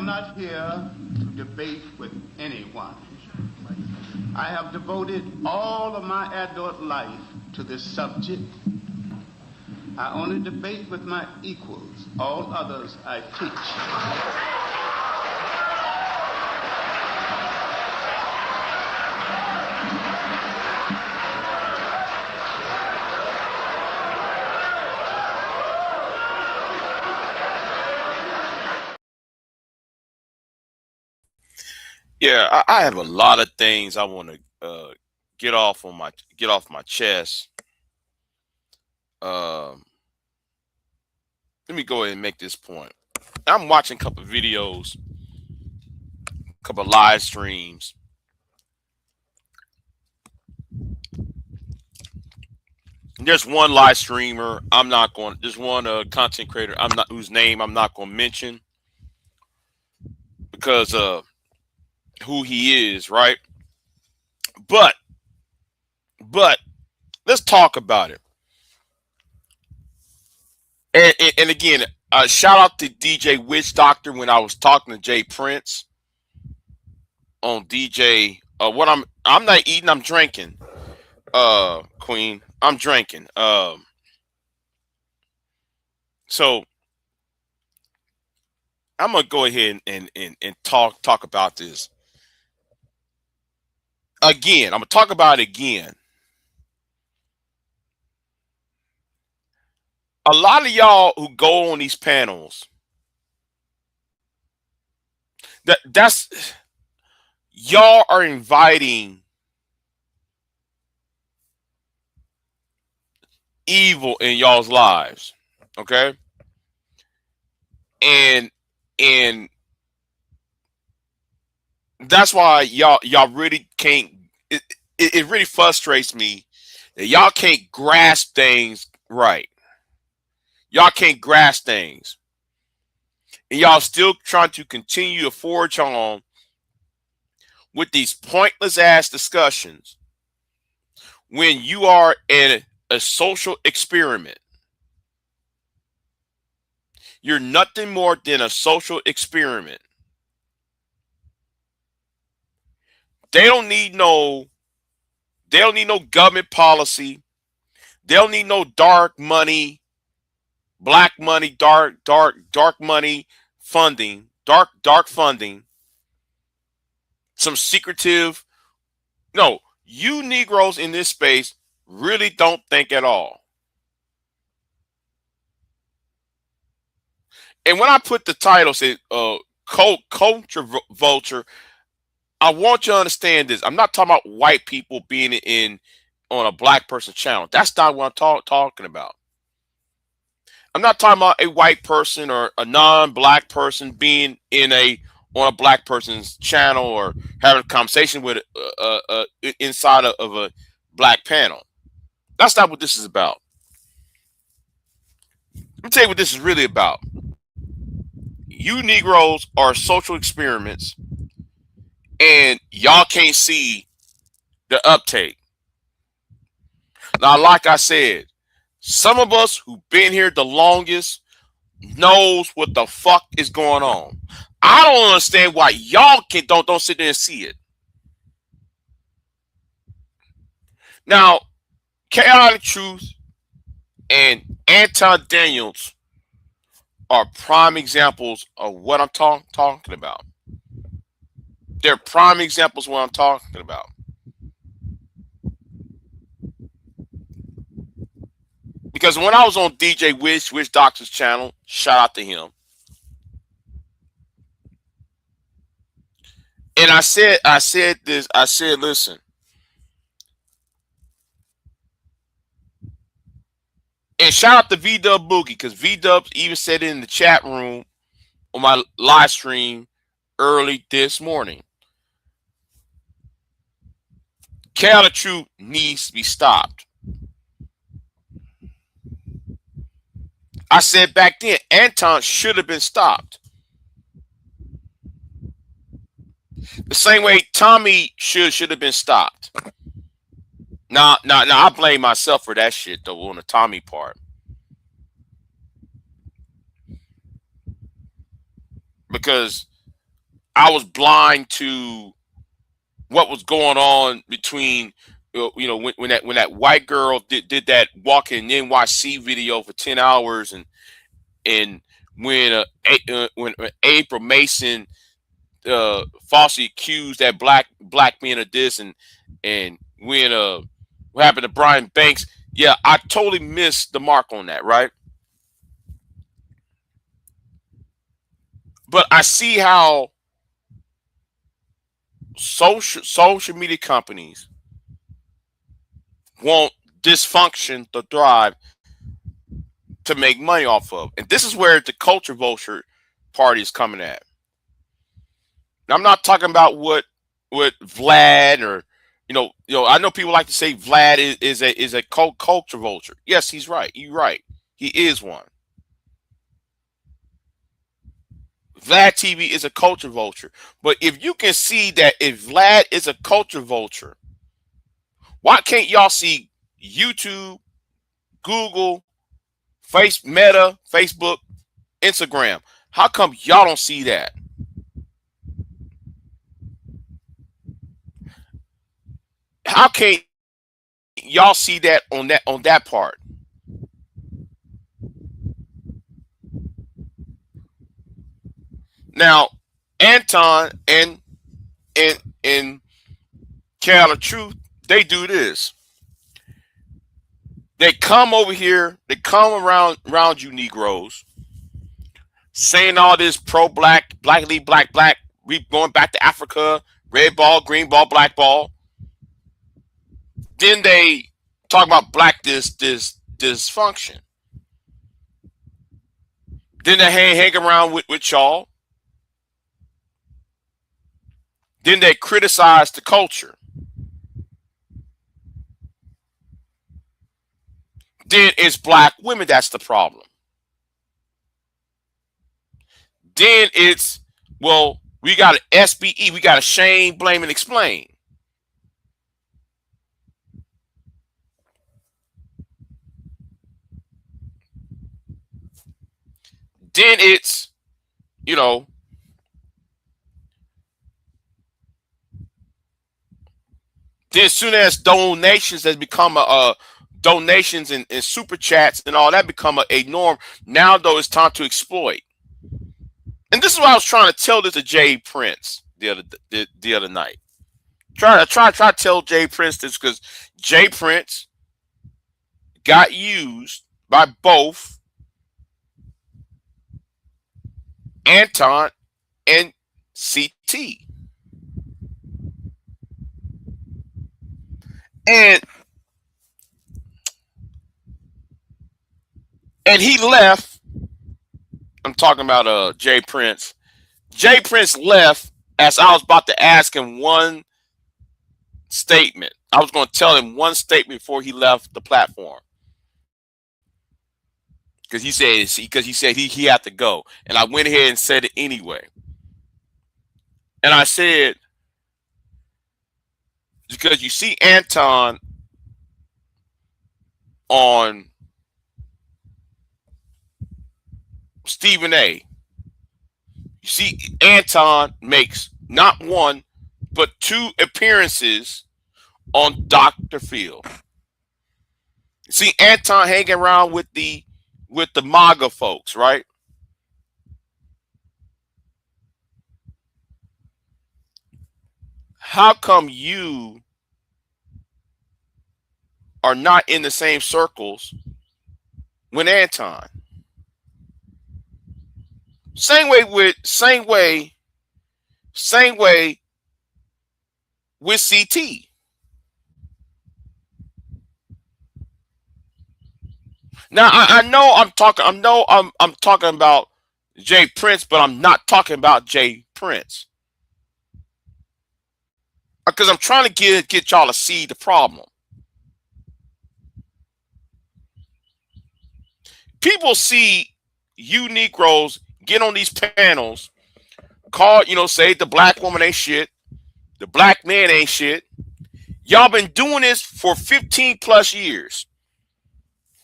am not here to debate with anyone. I have devoted all of my adult life to this subject. I only debate with my equals. All others I teach. Yeah, I have a lot of things I want to get off my chest. Um, Let me go ahead and make this point. I'm watching a couple of videos, a couple of live streams. There's one live streamer there's one content creator whose name I'm not going to mention because of who he is, right? But let's talk about it. And again, shout out to DJ Witch Doctor when I was talking to Jay Prince on DJ. What I'm not eating, I'm drinking. Queen, I'm drinking. So I'm gonna go ahead and talk about this again. I'm gonna talk about it again. A lot of y'all who go on these panels, that's y'all are inviting evil in y'all's lives, okay? And that's why y'all really can't. It really frustrates me that y'all can't grasp things right. Y'all can't grasp things, and y'all still trying to continue to forge on with these pointless ass discussions when you are in a social experiment. You're nothing more than a social experiment. They don't need no government policy. They don't need no dark money, black money, dark money funding, dark funding. Some secretive. No, you Negroes in this space really don't think at all. And when I put the title, say, culture vulture, I want you to understand this. I'm not talking about white people being on a black person channel. That's not what I'm talking about. I'm not talking about a white person or a non-black person being on a black person's channel or having a conversation with inside of a black panel. That's not what this is about. Let me tell you what this is really about. You Negroes are social experiments, and y'all can't see the uptake. Now, like I said, some of us who've been here the longest knows what the fuck is going on. I don't understand why y'all don't sit there and see it. Now, Chaotic Truth and Anton Daniels are prime examples of what I'm talking about. They're prime examples of what I'm talking about. Because when I was on DJ Witch Doctor's channel, shout out to him. And I said, listen. And shout out to V-Dub Boogie, because V-Dub even said it in the chat room on my live stream early this morning. Chaotic Truth needs to be stopped. I said back then, Anton should have been stopped. The same way Tommy should have been stopped. Now, I blame myself for that shit, though, on the Tommy part. Because I was blind to what was going on between when that white girl did that walking NYC video for 10 hours, and when April Mason falsely accused that black man of this, and when what happened to Brian Banks. Yeah, I totally missed the mark on that, right? But I see how social media companies want dysfunction to thrive to make money off of. And this is where the culture vulture party is coming at. Now, I'm not talking about what Vlad or I know people like to say Vlad is a culture vulture. Yes, he's right. You're right. He is one. Vlad TV is a culture vulture. But if you can see that if Vlad is a culture vulture, why can't y'all see YouTube, Google, Meta, Facebook, Instagram? How come y'all don't see that? How can't y'all see that on that part? Now, Anton and Cal of Truth, they do this. They come over here, they come around you Negroes, saying all this pro-black, black lead, black, we going back to Africa, red ball, green ball, black ball. Then they talk about black dysfunction. Then they hang around with y'all. Then they criticize the culture. Then it's black women that's the problem. Then it's, well, we got an SBE, we got to shame, blame, and explain. Then it's, then as soon as donations has become donations and super chats and all that become a norm, now though it's time to exploit. And this is what I was trying to tell this to Jay Prince the other night. Try to tell Jay Prince this, because Jay Prince got used by both Anton and CT. And he left. I'm talking about Jay Prince. Jay Prince left as I was about to ask him one statement. I was going to tell him one statement before he left the platform. Because he said he had to go. And I went ahead and said it anyway. And I said, because you see Anton on Stephen A. You see Anton makes not one, but 2 appearances on Dr. Phil. You see Anton hanging around with the MAGA folks, right? How come you are not in the same circles with Anton? Same way with CT. Now I know I'm talking about Jay Prince, but I'm not talking about Jay Prince. Because I'm trying to get y'all to see the problem. People see you Negroes get on these panels, say the black woman ain't shit, the black man ain't shit. Y'all been doing this for 15 plus years.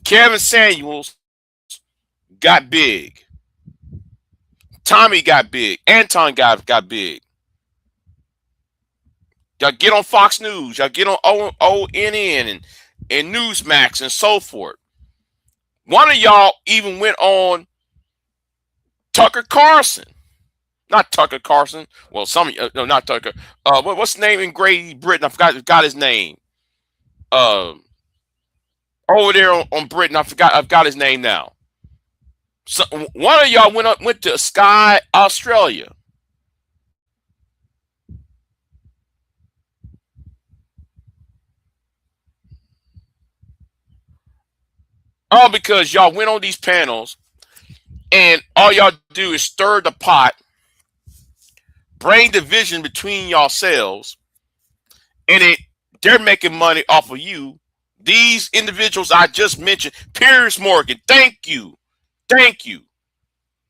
Kevin Samuels got big. Tommy got big. Anton got big. Y'all get on Fox News. Y'all get on ONN and Newsmax and so forth. One of y'all even went on Tucker Carlson. Not Tucker Carlson. Well, no, not Tucker. What's the name in Great Britain? I forgot his name. Over there on Britain, I've got his name now. So one of y'all went to Sky Australia. All because y'all went on these panels and all y'all do is stir the pot, bring division between yourselves, and they're making money off of you. These individuals I just mentioned, Piers Morgan, thank you. Thank you.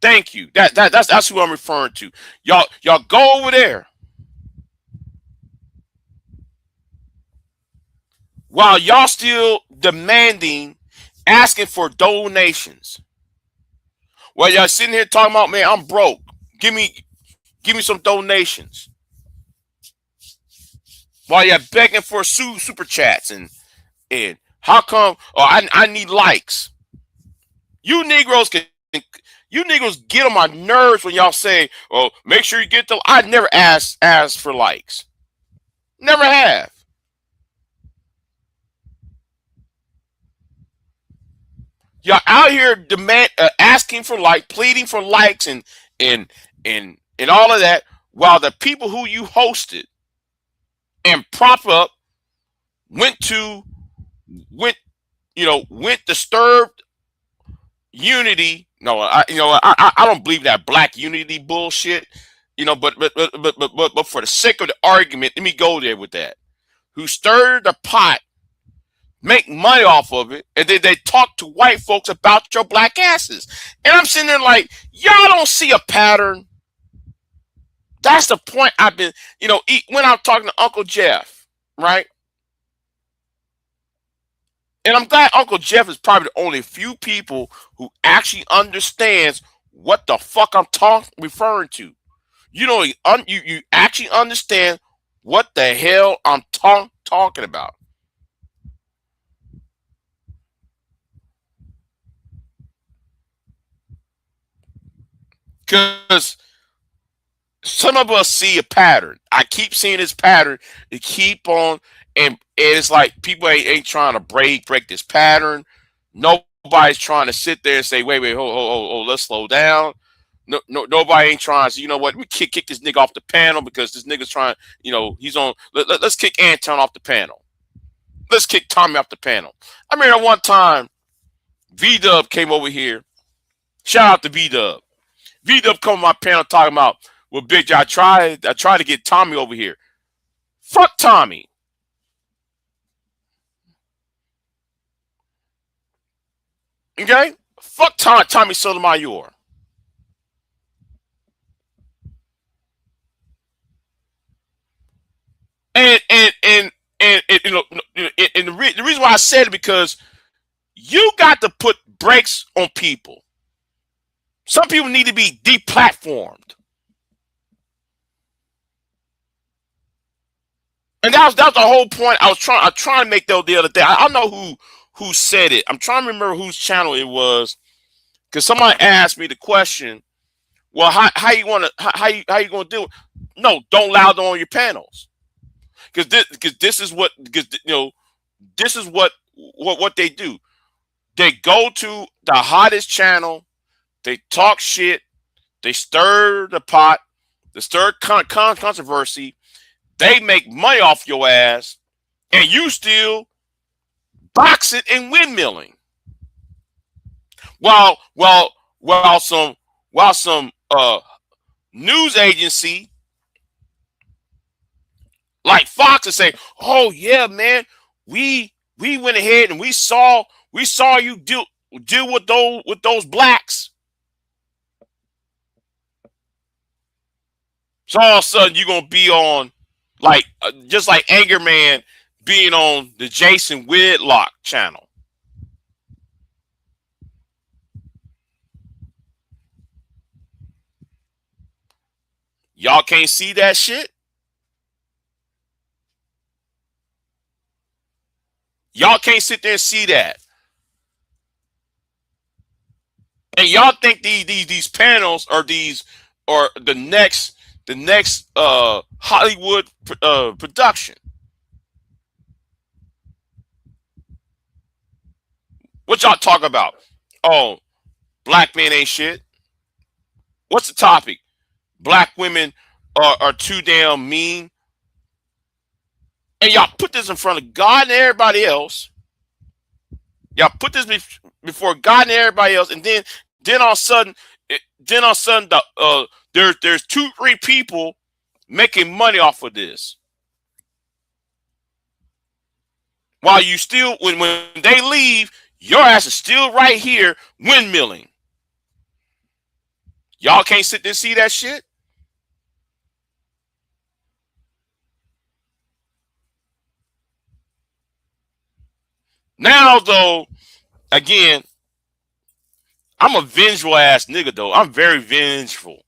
Thank you. That's who I'm referring to. Y'all go over there while y'all still demanding, asking for donations. While y'all sitting here talking about, man, I'm broke. Give me some donations. While you're begging for super chats and how come? Oh, I need likes. You Negroes get on my nerves when y'all say, "Oh, make sure you get the." I never asked for likes. Never have. Y'all out here asking for pleading for likes and all of that, while the people who you hosted and prop up went disturbed unity. No, I don't believe that black unity bullshit. But for the sake of the argument, let me go there with that. Who stirred the pot, make money off of it, and then they talk to white folks about your black asses. And I'm sitting there like, y'all don't see a pattern. That's the point I've been, when I'm talking to Uncle Jeff, right? And I'm glad Uncle Jeff is probably the only few people who actually understands what the fuck I'm referring to. You actually understand what the hell I'm talking about. Because some of us see a pattern. I keep seeing this pattern. It keep on, and it's like people ain't trying to break this pattern. Nobody's trying to sit there and say, wait, hold, let's slow down. Nobody ain't trying to say, you know what, we kick this nigga off the panel because this nigga's trying, he's on. Let's kick Anton off the panel. Let's kick Tommy off the panel. I remember at one time, V-Dub came over here. Shout out to V-Dub. V-Dub come on my panel talking about, well, bitch, I tried to get Tommy over here. Fuck Tommy. Okay? Fuck Tommy Sotomayor. And the reason why I said it, because you got to put brakes on people. Some people need to be deplatformed. And that was the whole point I was trying to make the other day. I don't know who said it. I'm trying to remember whose channel it was, because somebody asked me the question. Well, how you gonna do it? No, don't allow them on your panels, because this is what what they do. They go to the hottest channel, they talk shit, they stir the pot, they stir controversy. They make money off your ass, and you still boxing and windmilling. While some news agency like Fox is saying, "Oh yeah, man, we went ahead and we saw you deal with those blacks." So all of a sudden you're gonna be on just like Anger Man being on the Jason Whitlock channel. Y'all can't see that shit. Y'all can't sit there and see that. And y'all think these panels are these or the next Hollywood production. What y'all talk about? Oh, black men ain't shit. What's the topic? Black women are too damn mean. And y'all put this in front of God and everybody else. Y'all put this before God and everybody else, and then all of a sudden, there's two, three people making money off of this. While you still, when they leave, your ass is still right here windmilling. Y'all can't sit there and see that shit. Now though, again, I'm a vengeful ass nigga though. I'm very vengeful.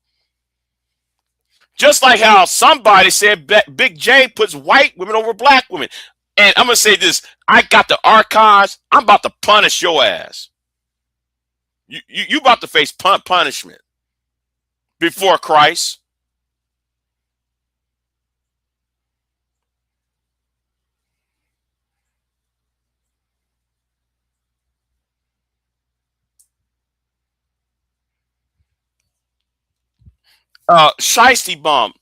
Just like how somebody said Big J puts white women over black women. And I'm going to say this. I got the archives. I'm about to punish your ass. You about to face punishment before Christ. Shiesty Bomb.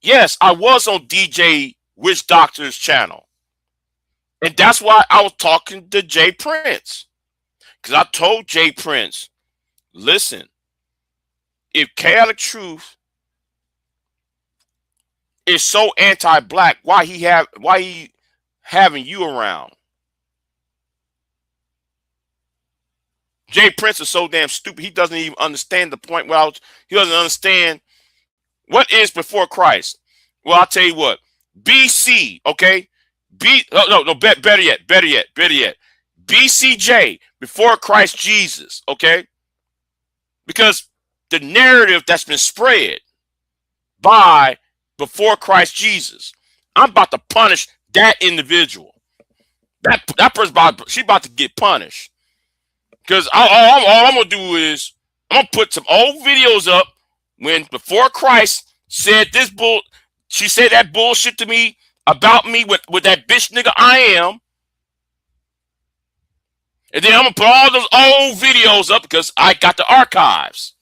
Yes, I was on DJ Witch Doctor's channel. And that's why I was talking to Jay Prince. Because I told Jay Prince, listen, if Chaotic Truth is so anti-black, why he having you around? Jay Prince is so damn stupid. He doesn't even understand the point. He doesn't understand what is before Christ. Well, I'll tell you what. BC, okay? Better yet. BCJ, before Christ Jesus, okay? Because the narrative that's been spread by before Christ Jesus, I'm about to punish that individual. That person, she about to get punished. Because all I'm going to do is, I'm going to put some old videos up when before Christ said this she said that bullshit to me about me with that bitch nigga I am. And then I'm going to put all those old videos up because I got the archives.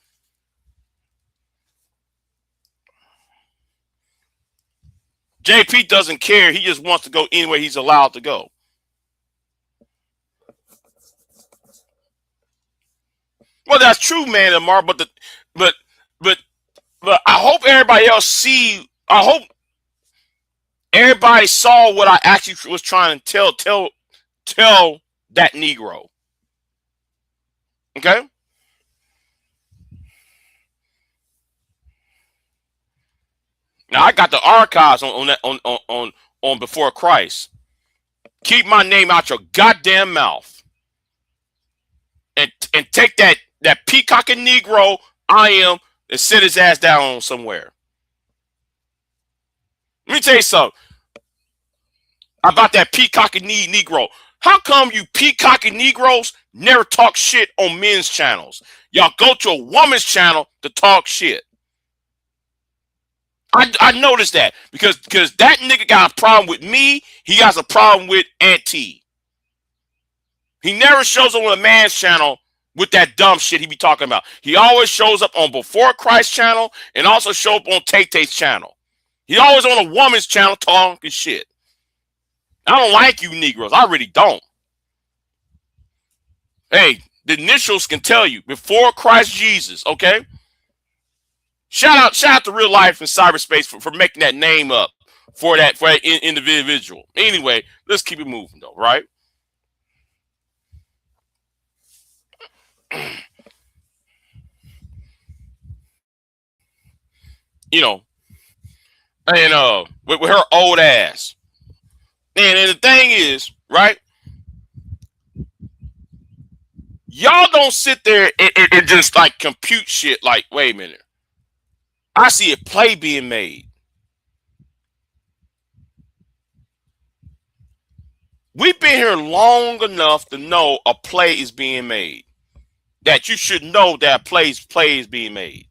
JP doesn't care. He just wants to go anywhere he's allowed to go. Well, that's true, man, Amar. But I hope everybody else see. I hope everybody saw what I actually was trying to tell that Negro. Okay. Now I got the archives on before Christ. Keep my name out your goddamn mouth, and take that peacocking Negro I am and sit his ass down somewhere. Let me tell you something about that peacocking Negro. How come you peacocking Negroes never talk shit on men's channels? Y'all go to a woman's channel to talk shit. I noticed that because that nigga got a problem with me. He got a problem with Auntie. He never shows up on a man's channel with that dumb shit he be talking about. He always shows up on Before Christ channel and also show up on Tay-Tay's channel. He always on a woman's channel talking shit. I don't like you Negroes. I really don't. Hey, the initials can tell you Before Christ Jesus, okay? Shout out to Real Life and Cyberspace for making that name up for that individual. Anyway, let's keep it moving though, right? You know, and with her old ass. And the thing is, right? Y'all don't sit there and just like compute shit like, wait a minute. I see a play being made. We've been here long enough to know a play is being made. That you should know that play is being made.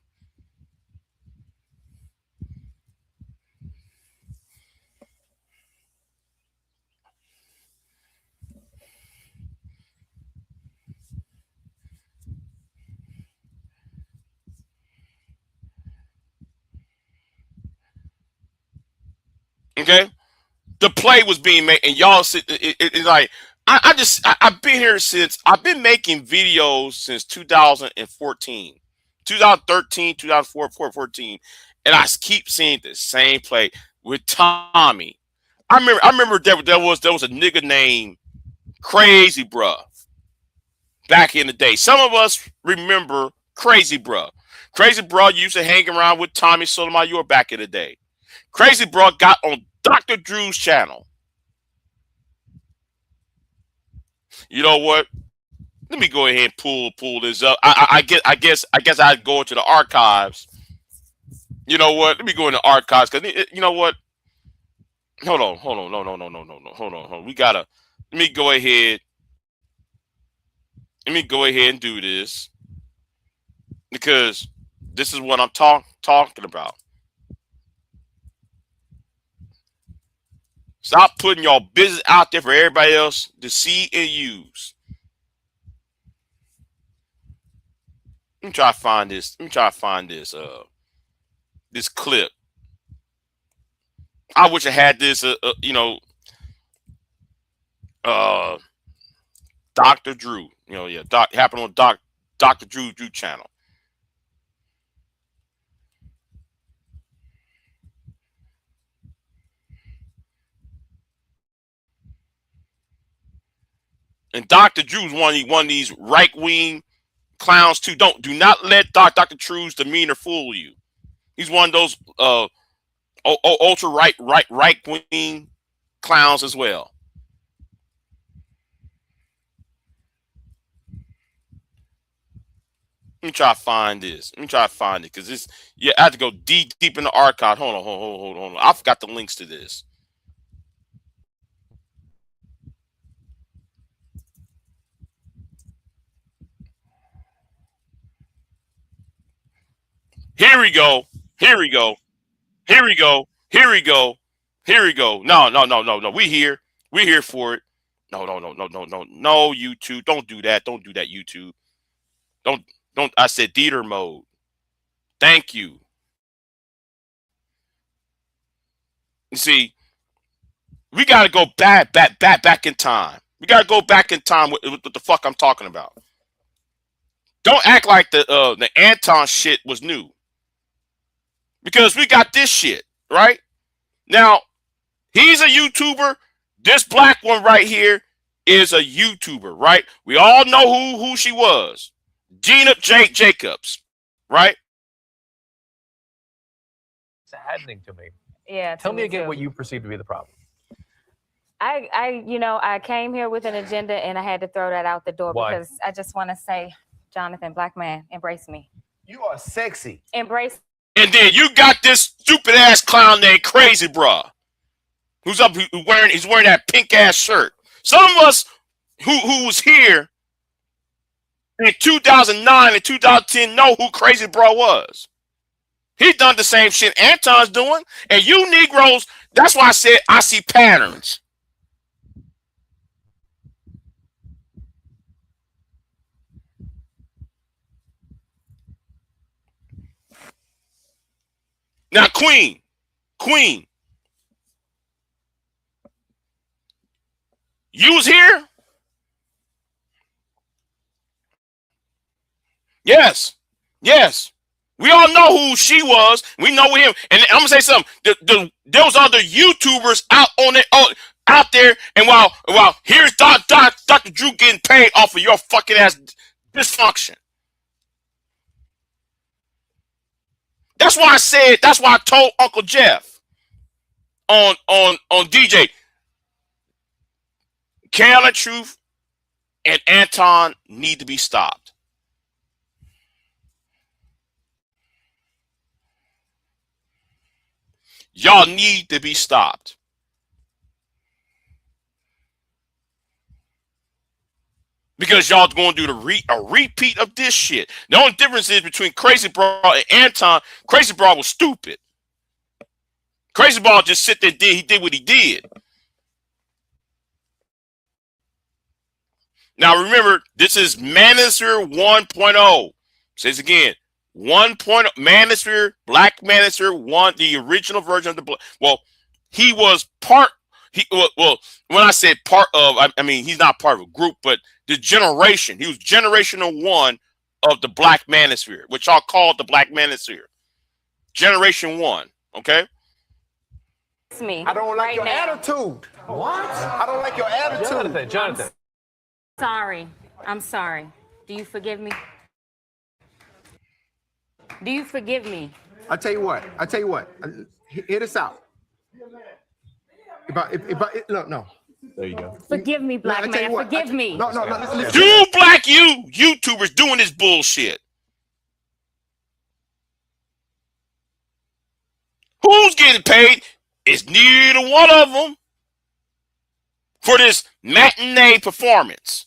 Okay, the play was being made, and y'all sit. It's like I've been here since I've been making videos since 2014, 2013, 2014, and I keep seeing the same play with Tommy. I remember there was a nigga named Crazy Bruh back in the day. Some of us remember Crazy Bruh. Crazy Bruh used to hang around with Tommy Sotomayor back in the day. Crazy Bruh got on Dr. Drew's channel. You know what? Let me go ahead and pull this up. I guess I'd go into the archives. You know what? Let me go into the archives because you know what? Hold on, no, hold on. We gotta. Let me go ahead. Let me go ahead and do this because this is what I'm talking about. Stop putting your business out there for everybody else to see and use. Let me try to find this. Let me try to find this. This clip. I wish I had this. Uh, Dr. Drew. Yeah. Happened on Dr. Drew channel. And Dr. Drew's one of these right wing clowns too. Do not let Dr. Drew's demeanor fool you. He's one of those ultra right wing clowns as well. Let me try to find this. Let me try to find it because this. Yeah, I have to go deep in the archive. Hold on. I forgot the links to this. Here we go. Here we go. Here we go. Here we go. Here we go. No. We here. We here for it. No. YouTube, don't do that. Don't do that. YouTube. Don't. I said Dieter mode. Thank you. You see, we gotta go back in time. We gotta go back in time with what the fuck I'm talking about. Don't act like the Anton shit was new. Because we got this shit, right? Now, he's a YouTuber. This black one right here is a YouTuber, right? We all know who she was. Gina Jacobs, right? Saddening to me. Yeah. Tell me again what you perceive to be the problem. I came here with an agenda and I had to throw that out the door. Why? Because I just want to say, Jonathan, black man, embrace me. You are sexy. Embrace. And then you got this stupid ass clown named Crazy Bruh, who's wearing that pink ass shirt. Some of us who was here in 2009 and 2010 know who Crazy Bruh was. He's done the same shit Anton's doing, and you Negroes. That's why I said I see patterns. Now, Queen, you was here? Yes. We all know who she was. We know him. And I'm gonna say something. There was other YouTubers out there, and while here's Dr. Drew getting paid off of your fucking ass dysfunction. That's why I told Uncle Jeff on DJ, Carolyn Truth and Anton need to be stopped. Y'all need to be stopped. because y'all going to do a repeat of this shit. The only difference is between Crazy Bra and Anton. Crazy Bra was stupid. Crazy Bra just sit there and did what he did. Now remember, this is Manosphere 1.0. Says again, 1.0 Manosphere, Black Manosphere 1, the original version of the well, he was part. Well, when I said part of, I mean he's not part of a group, but the generation. He was generational one of the Black Manosphere, which I'll call the Black Manosphere. Generation one. Okay. It's me. I don't like right your now. attitude. What? I don't like your attitude. Jonathan. Sorry. I'm sorry. Do you forgive me? Do you forgive me? I tell you what. Hear this out. Look, no. There you go. Forgive me, Black man. Forgive me. No, listen. Two black YouTubers doing this bullshit. Who's getting paid? It's neither one of them for this matinee performance.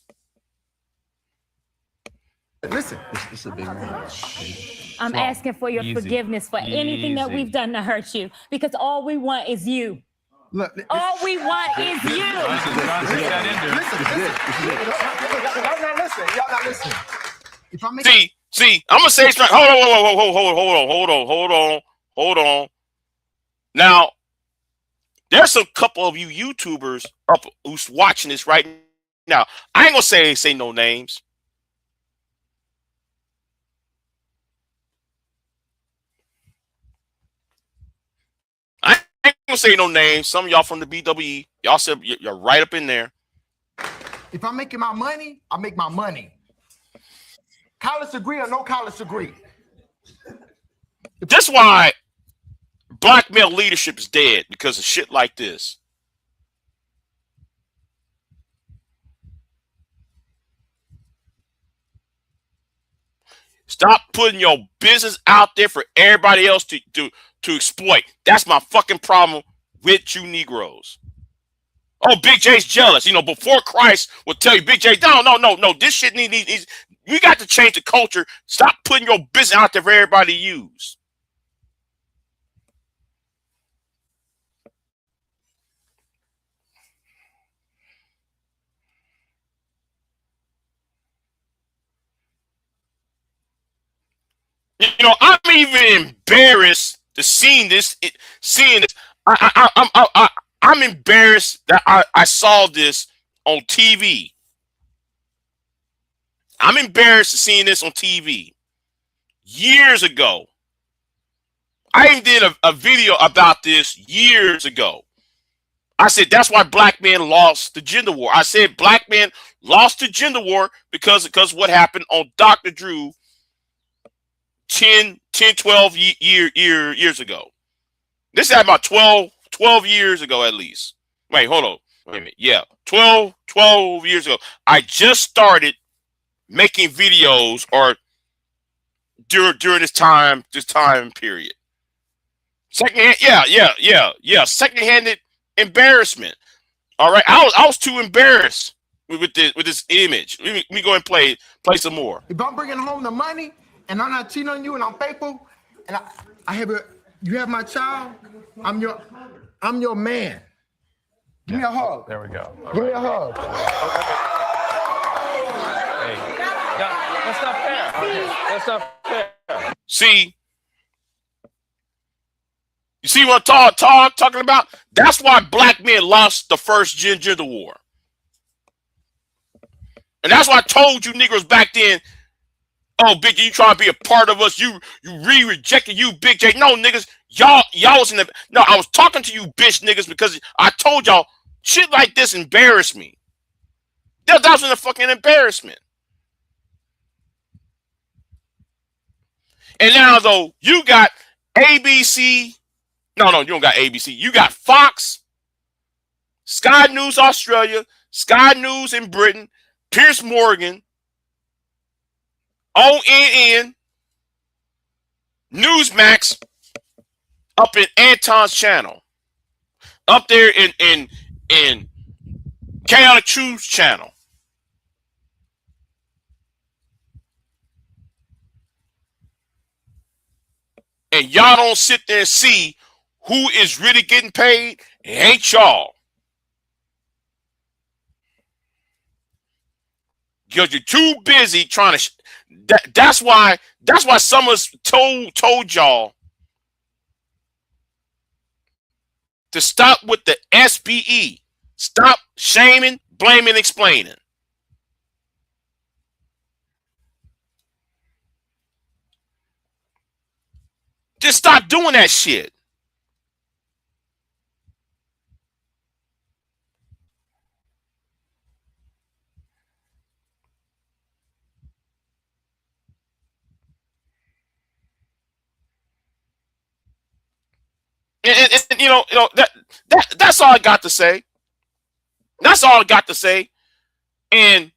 Listen, this is a big man. I'm asking for your forgiveness for anything that we've done to hurt you, because all we want is you. Look, all we want is you. Listen. Y'all not listening. If I make See, I'm gonna say something. Hold on. Now, there's a couple of you YouTubers up who's watching this right now. I ain't gonna say no names. I ain't gonna say no names. Some of y'all from the BWE, y'all said you're right up in there. If I'm making my money, I make my money. College degree or no college degree. That's why black male leadership is dead, because of shit like this. Stop putting your business out there for everybody else to exploit. That's my fucking problem with you Negroes. Oh, Big J's jealous. You know, before Christ would tell you, Big J, no. This shit needs. We got to change the culture. Stop putting your business out there for everybody to use. You know, I'm even embarrassed to seeing this. I'm embarrassed that I saw this on TV. I'm embarrassed to seeing this on TV years ago. I even did a video about this years ago. I said that's why black men lost the gender war. I said black men lost the gender war because what happened on Dr. Drew 12 years ago. This is about 12 years ago at least. Wait, hold on. Wait a minute. Yeah, 12 years ago. I just started making videos or during this time period. Secondhand, yeah. Secondhanded embarrassment. All right, I was too embarrassed with this image. Let me go and play some more. If I'm bringing home the money and I'm not cheating on you and I'm faithful and you have my child, I'm your man. Give me a hug. There we go. Give me a hug. Hey, that's not fair. That's not fair. See, you see what I'm talking about? That's why black men lost the first gender war. And that's why I told you Negroes back then, oh, Big J, you trying to be a part of us. You rejected you, Big J. No, niggas, y'all was in the... No, I was talking to you, bitch niggas, because I told y'all shit like this embarrassed me. That was a fucking embarrassment. And now, though, you got ABC... No, you don't got ABC. You got Fox, Sky News Australia, Sky News in Britain, Piers Morgan, ONN, Newsmax, up in Anton's channel, up there in Chaotic Truth's channel. and y'all don't sit there and see who is really getting paid, it ain't y'all. Because you're too busy trying to. That's why some of us told y'all to stop with the SBE. Stop shaming, blaming, explaining. Just stop doing that shit. And you know that's all I got to say. That's all I got to say. And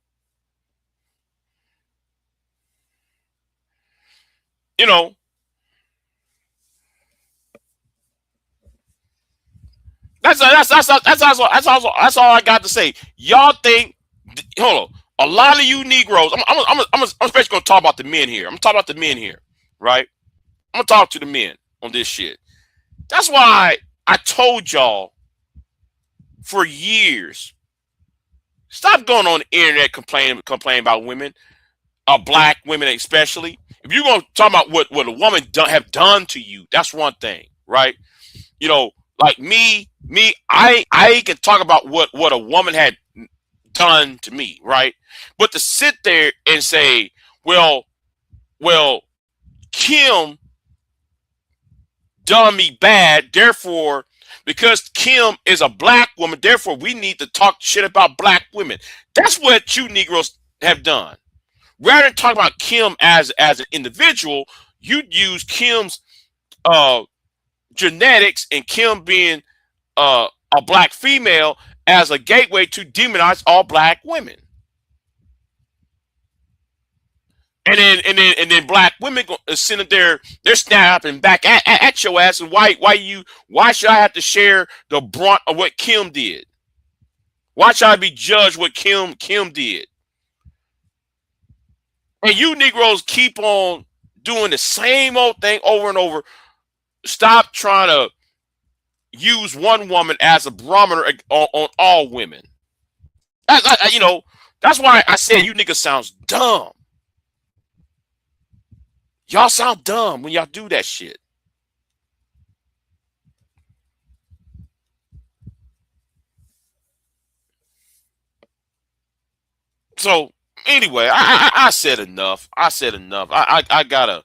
you know, that's all I got to say. Y'all think? Hold on. A lot of you Negroes. I'm especially gonna talk about the men here. I'm gonna talk about the men here, right? I'm gonna talk to the men on this shit. That's why I told y'all for years. Stop going on the internet complaining about women, black women especially. If you're gonna talk about what a woman have done to you, that's one thing, right? You know, like me, I can talk about what a woman had done to me, right? But to sit there and say, well, Kim done me bad, therefore, because Kim is a black woman, therefore we need to talk shit about black women. That's what you Negroes have done. Rather than talk about Kim as an individual, you use Kim's genetics and Kim being a black female as a gateway to demonize all black women. And then black women sending their snapping back at your ass. And why should I have to share the brunt of what Kim did? Why should I be judged what Kim did? And you Negroes keep on doing the same old thing over and over. Stop trying to use one woman as a barometer on all women. You know, that's why I said you niggas sounds dumb. Y'all sound dumb when y'all do that shit. So anyway, I said enough. I said enough. I gotta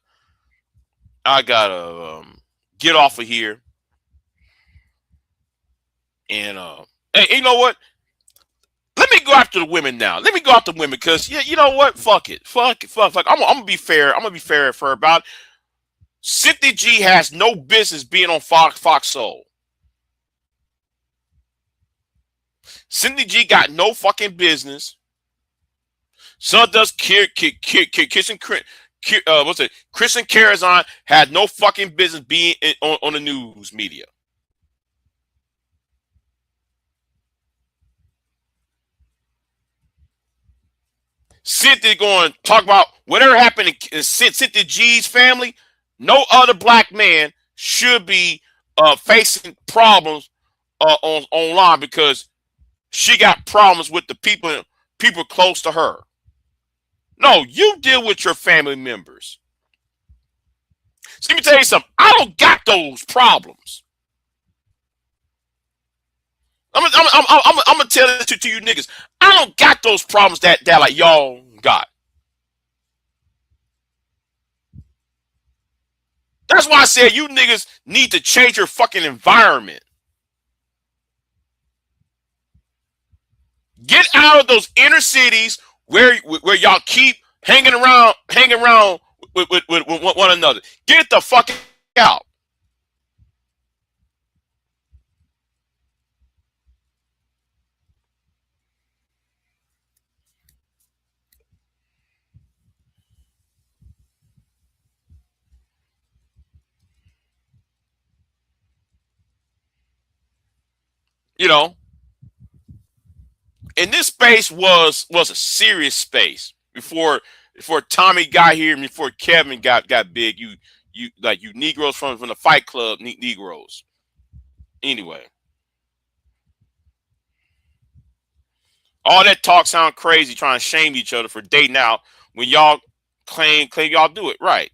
get off of here. And hey, you know what? Let me go after the women now. Let me go after the women because you know what? Fuck it. Fuck. I'm gonna be fair. I'm gonna be fair for about. Cynthia G has no business being on Fox Soul. Cynthia G got no fucking business. So does Kristen Carazon had no fucking business being on the news media. Cynthia going to talk about whatever happened in Cynthia G's family. No other black man should be facing problems online because she got problems with the people close to her. No, you deal with your family members. So let me tell you something. I don't got those problems. I'm gonna tell it to you niggas. I don't got those problems that like y'all got. That's why I said you niggas need to change your fucking environment. Get out of those inner cities where y'all keep hanging around with one another. Get the fuck out. You know, and this space was a serious space before Tommy got here and before Kevin got big. You you Negroes from the Fight Club, Negroes. Anyway, all that talk sound crazy, trying to shame each other for dating out when y'all claim y'all do it right.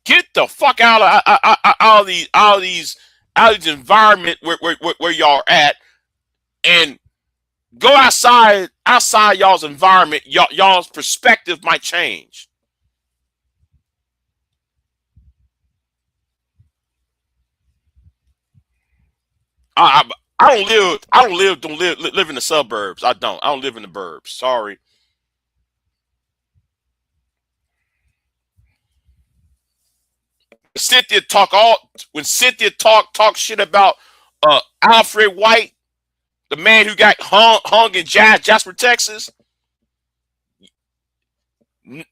Get the fuck out of these environment where y'all are at, and go outside y'all's environment. Y'all's perspective might change. I don't live in the suburbs. I don't live in the burbs. Sorry. Cynthia talk shit about Alfred White, the man who got hung in Jasper, Texas.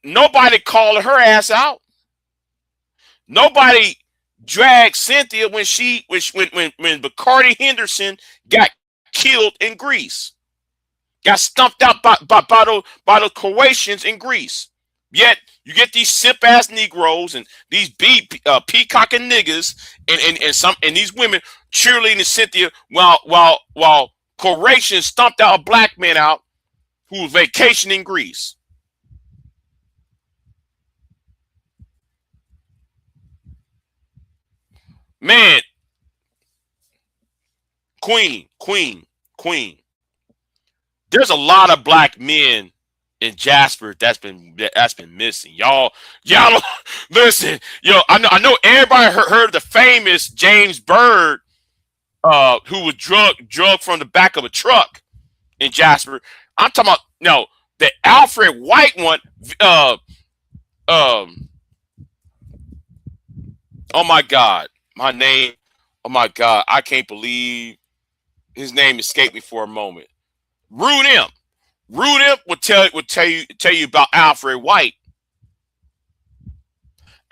Nobody called her ass out. Nobody dragged Cynthia when Bacardi Henderson got killed in Greece, got stumped out by the Croatians in Greece. Yet you get these simp ass Negroes and these peacocking niggas and these women cheerleading Cynthia while Croatians stumped out a black man out who was vacationing in Greece. Man, Queen. There's a lot of black men in Jasper that's been missing. Y'all listen. I know everybody heard of the famous James Byrd, who was drugged from the back of a truck in Jasper. I'm talking about the Alfred White one. Oh my God. My name, oh my God, I can't believe his name escaped me for a moment. Rude M would tell you about Alfred White.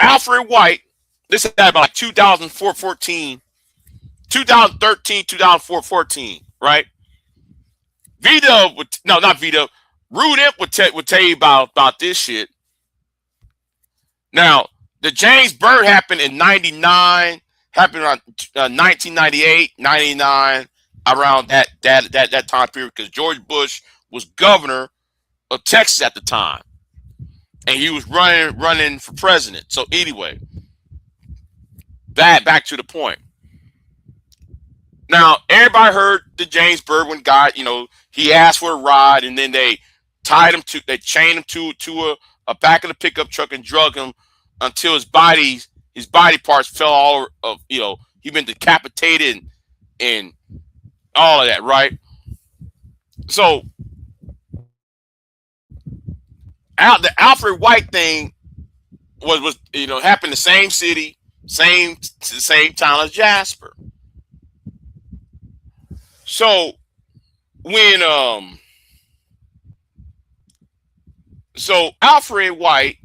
Alfred White, this is about like 2013, 2014, right? Rude M would tell you about this shit. Now, the James Byrd happened in 99. Happened around 1998, 99, around that time period, because George Bush was governor of Texas at the time, and he was running for president. So anyway, back to the point. Now everybody heard the James Byrd one guy. He asked for a ride, and then they chained him to a back of the pickup truck and drug him until his body parts fell all of, he been decapitated and all of that, right? So the Alfred White thing was happened in the same city, same town as Jasper. So when Alfred White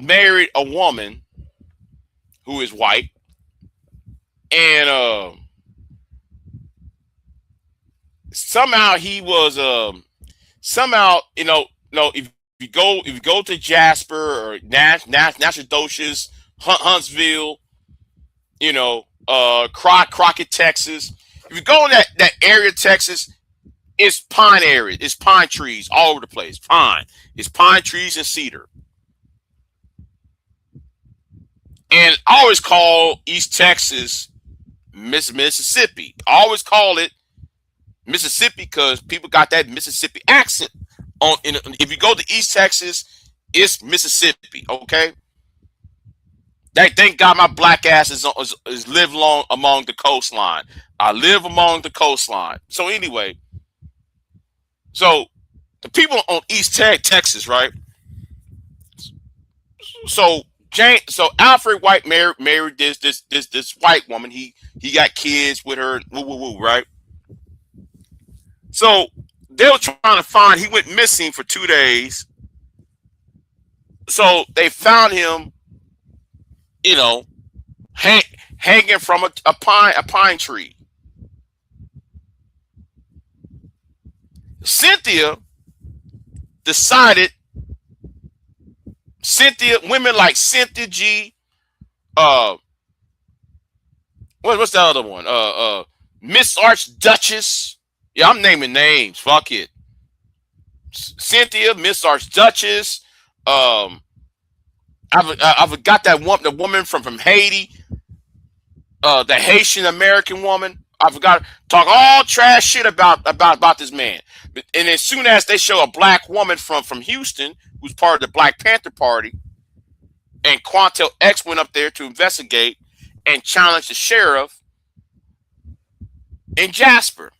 married a woman who is white, and somehow he was if you go to Jasper or Nacogdoches, Huntsville, Crockett, Texas. If you go in that area of Texas, it's pine area. It's pine trees all over the place. It's pine trees and cedar. And I always call East Texas Mississippi. I always call it Mississippi because people got that Mississippi accent. If you go to East Texas, it's Mississippi. Okay. Thank God my black ass is live long among the coastline. I live among the coastline. So anyway, so the people on East Texas, right? So Alfred White married this white woman. He got kids with her. Right? So they were trying to find. He went missing for 2 days. So they found him, hanging from a pine tree. Cynthia decided women like Cynthia G, what's the other one? Miss Archduchess. Yeah, I'm naming names. Fuck it. Cynthia, Miss Archduchess. I've got that one, the woman from Haiti, the Haitian American woman. I forgot talk all trash shit about this man. And as soon as they show a black woman from Houston, who's part of the Black Panther Party, and Quantel X went up there to investigate and challenge the sheriff in Jasper.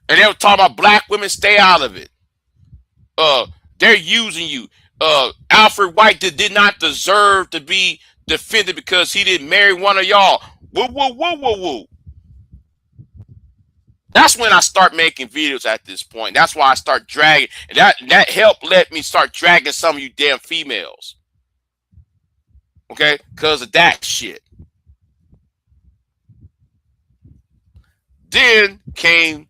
And they were talking about black women, stay out of it. They're using you. Alfred White did not deserve to be defended because he didn't marry one of y'all. Woo, woo, woo, woo, woo. That's when I start making videos at this point. That's why I start dragging. And that helped let me start dragging some of you damn females. Okay? Because of that shit. Then came,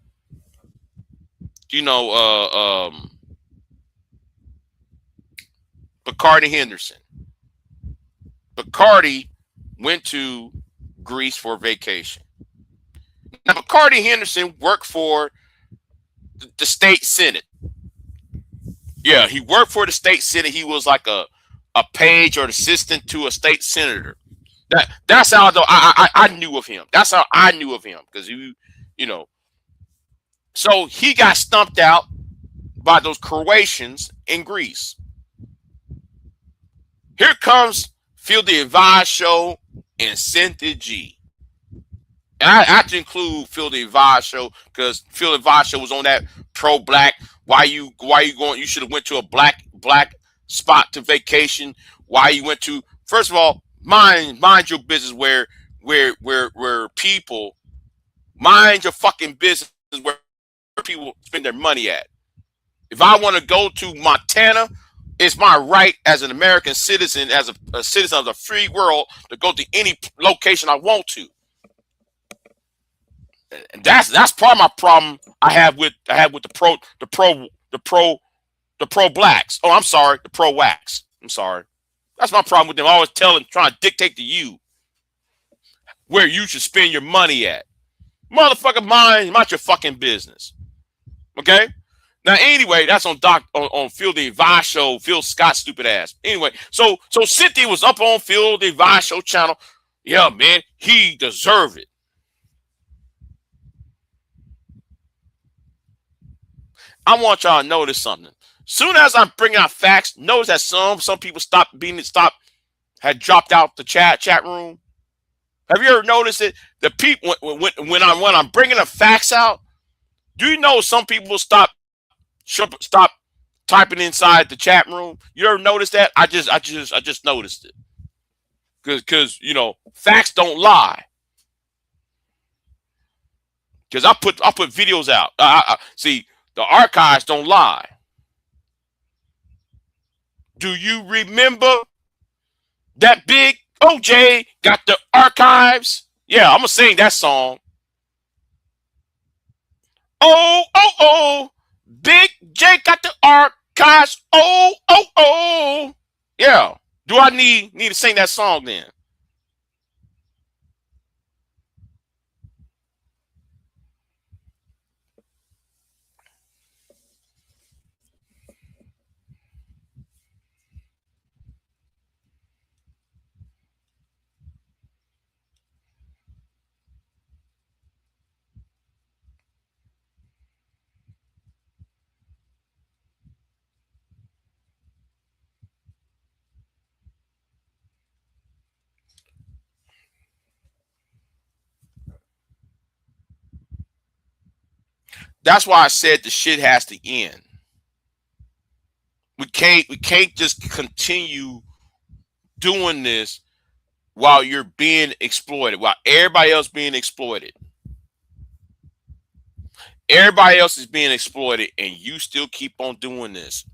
Bacardi Henderson. Bacardi went to Greece for vacation. Now, Bacardi Henderson worked for the state senate. Yeah, he worked for the state senate. He was like a page or an assistant to a state senator. That's how I knew of him. That's how I knew of him, because so he got stumped out by those Croatians in Greece. Here comes Phil the Advice Show and Cynthia G. And I have to include Phil the Advice Show because Phil the Advice Show was on that pro-black. Why you going? You should have went to a black spot to vacation. Why you went to? First of all, mind your business. Where people mind your fucking business. Where people spend their money at. If I want to go to Montana, it's my right as an American citizen, as a citizen of the free world, to go to any location I want to. And that's part of my problem I have with the pro blacks. Oh, I'm sorry, the pro wax. I'm sorry. That's my problem with them. Always trying to dictate to you where you should spend your money at. Motherfucker, mind your fucking business. Okay? Now, anyway, that's on Phil the Advice Show, Phil Scott's stupid ass. Anyway, so Cynthia was up on Phil the Advice Show channel. Yeah, man, he deserved it. I want y'all to notice something. Soon as I'm bringing out facts, notice that some people had dropped out the chat room. Have you ever noticed it? The people when I'm bringing the facts out, do you know some people stop typing inside the chat room? You ever notice that? I just noticed it. Because facts don't lie. Because I put videos out. See, the archives don't lie. Do you remember that big OJ got the archives? Yeah, I'm gonna sing that song. Oh, oh, oh. Big J got the archives. Oh, oh, oh. Yeah. Do I need to sing that song then? That's why I said the shit has to end. We can't just continue doing this while you're being exploited, while everybody else being exploited. Everybody else is being exploited, and you still keep on doing this.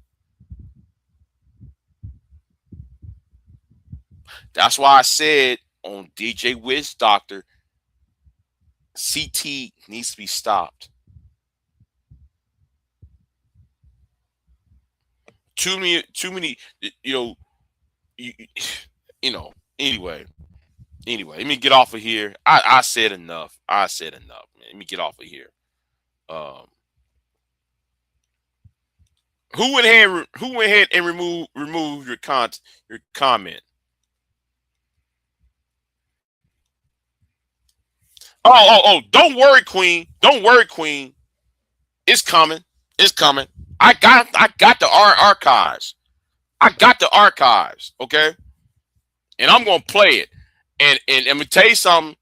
That's why I said on DJ Wiz Doctor, CT needs to be stopped. Too many. You know, you, you know. Anyway, let me get off of here. I said enough. I said enough, man. Let me get off of here. Who went ahead and remove your comment? Oh! Don't worry, Queen. Don't worry, Queen. It's coming. It's coming. I got the archives. I got the archives. Okay, and I'm gonna play it. And I'm gonna tell you something.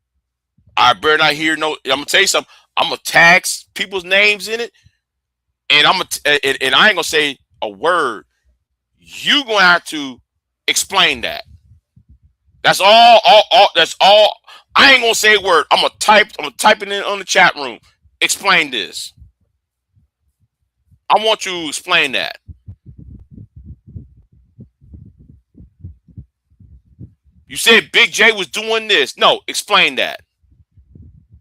I better not hear no. I'm gonna tell you something. I'm gonna tag people's names in it, and and I ain't gonna say a word. You gonna have to explain that. That's all. That's all. I ain't gonna say a word. I'm gonna type it in on the chat room. Explain this. I want you to explain that. You said Big J was doing this. No, explain that.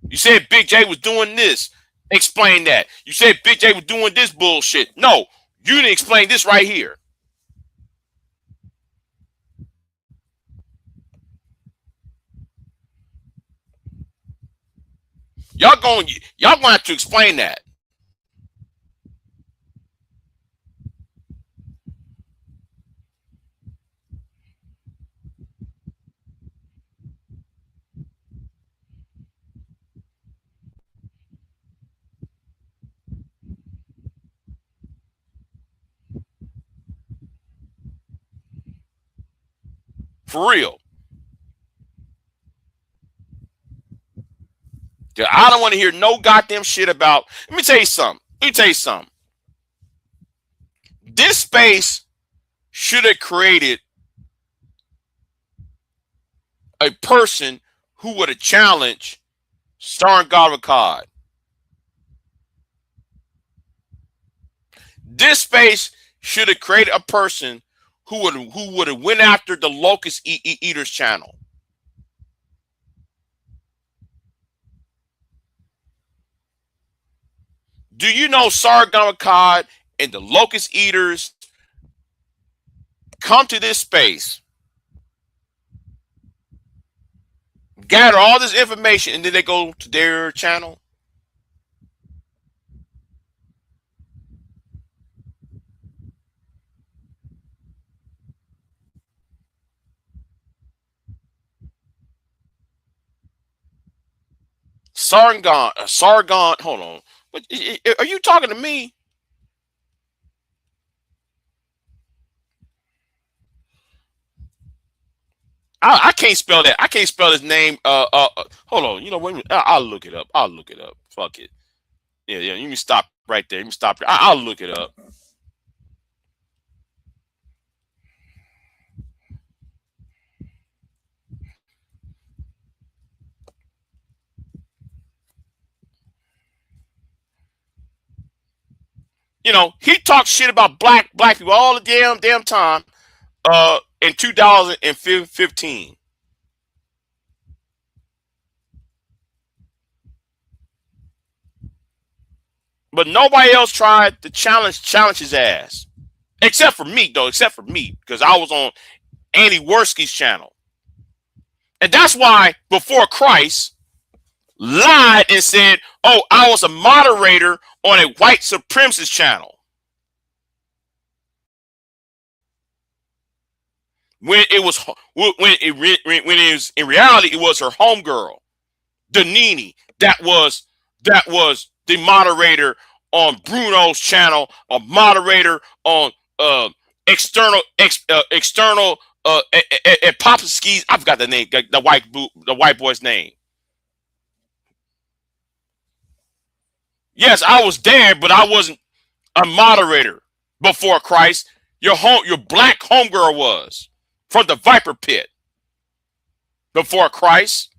You said Big J was doing this. Explain that. You said Big J was doing this bullshit. No, you didn't explain this right here. Y'all gonna have to explain that. For real. I don't want to hear no goddamn shit about. Let me tell you something. This space should have created a person who would have challenged Starring God. This space should have created a person who would have went after the Locust Eaters channel. Do you know Sargon Akkad and the Locust Eaters come to this space, gather all this information, and then they go to their channel? Sargon, hold on. But are you talking to me? I can't spell that. I can't spell his name. Hold on. You know what? I'll look it up. Fuck it. Yeah. You can stop right there. You can stop. I'll look it up. You know, he talks shit about black people all the damn time. In 2015. But nobody else tried to challenge his ass. Except for me, though. Except for me. Because I was on Andy Worski's channel. And that's why, before Christ, lied and said, oh, I was a moderator on a white supremacist channel. When it was in reality, it was her homegirl, Danini, that was the moderator on Bruno's channel, a moderator on external Popski's. I forgot the name, the white boy's name. Yes, I was there, but I wasn't a moderator before Christ. Your black homegirl was from the Viper Pit before Christ.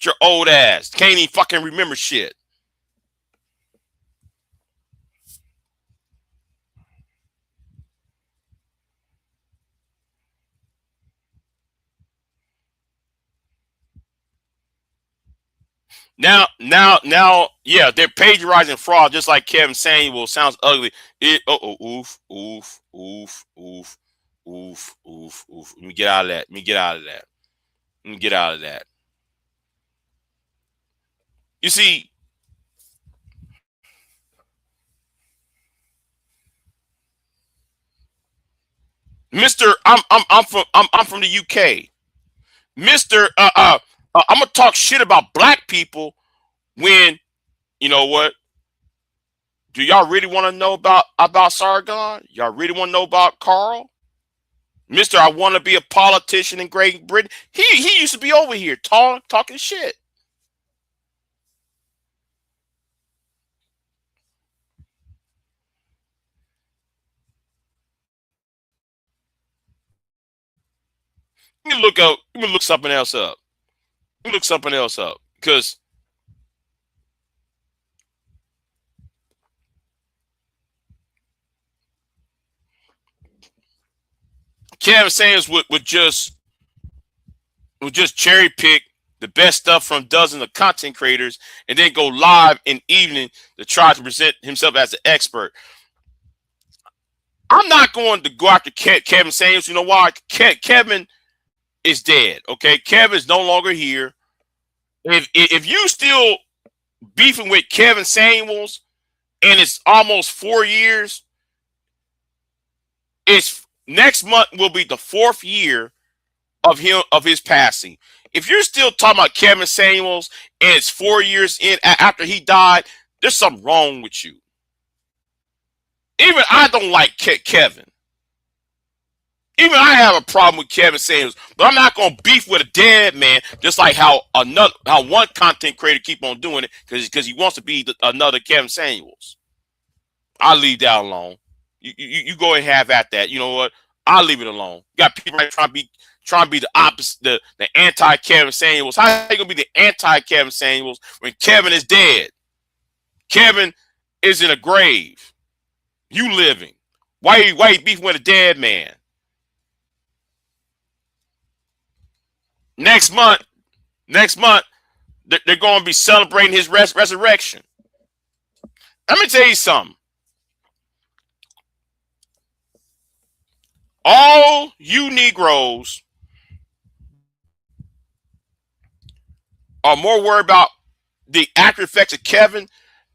Your old ass can't even fucking remember shit. Yeah, they're plagiarizing fraud, just like Kevin Samuel. Sounds ugly. Oof, oof, oof, oof, oof, oof, oof. Let me get out of that. Let me get out of that. Let me get out of that. You see, Mister, I'm from the UK. Mister, I'm gonna talk shit about black people when you know what? Do y'all really want to know about Sargon? Y'all really want to know about Carl? Mister, I want to be a politician in Great Britain. He used to be over here talking shit. Let me look something else up. Let me look something else up. Because Kevin Samuels would just cherry pick the best stuff from dozens of content creators and then go live in evening to try to present himself as an expert. I'm not going to go after Kevin Samuels. You know why? Kevin is dead. Okay, Kevin is no longer here. If you still beefing with Kevin Samuels and it's almost 4 years, it's next month will be the 4th year of his passing. If you're still talking about Kevin Samuels and it's 4 years in after he died, there's something wrong with you. Even I don't like Kevin. Even I have a problem with Kevin Samuels, but I'm not gonna beef with a dead man, just like how one content creator keep on doing it because he wants to be another Kevin Samuels. I'll leave that alone. You go and have at that. You know what? I'll leave it alone. You got people like trying to be the opposite, the anti Kevin Samuels. How are you gonna be the anti Kevin Samuels when Kevin is dead? Kevin is in a grave. You living. Why you beefing with a dead man? Next month, they're going to be celebrating his resurrection. Let me tell you something. All you Negroes are more worried about the after effects of Kevin.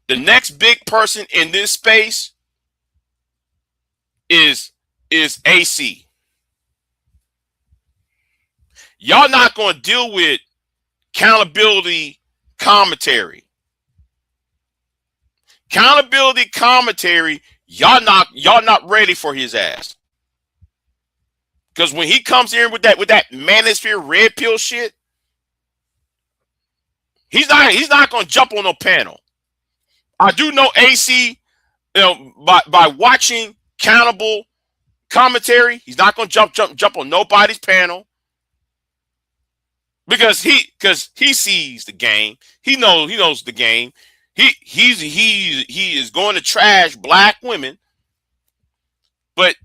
The next big person in this space is AC. Y'all not going to deal with accountability commentary. Accountability commentary, y'all not ready for his ass. Because when he comes here with that manosphere red pill shit, he's not going to jump on no panel. I do know AC, by watching countable commentary, he's not going to jump on nobody's panel because he sees the game. He knows the game. He is going to trash black women, but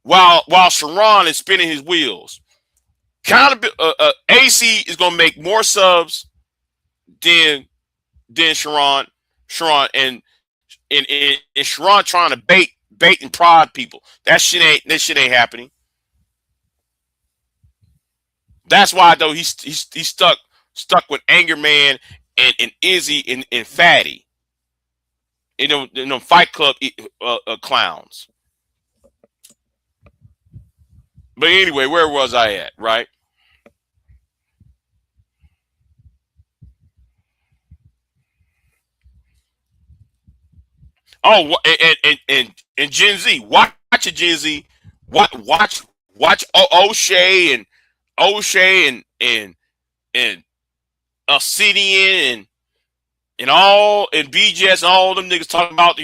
while Sharon is spinning his wheels, AC is going to make more subs than Sharon and Sharon trying to bait and prod people. That shit ain't happening. That's why though he's stuck with Anger Man and Izzy and Fatty. Fight Club clowns. But anyway, where was I at, right? Oh, and Gen Z, watch it, Gen Z. Watch O'Shea and Obsidian and all and BJS and all them niggas talking about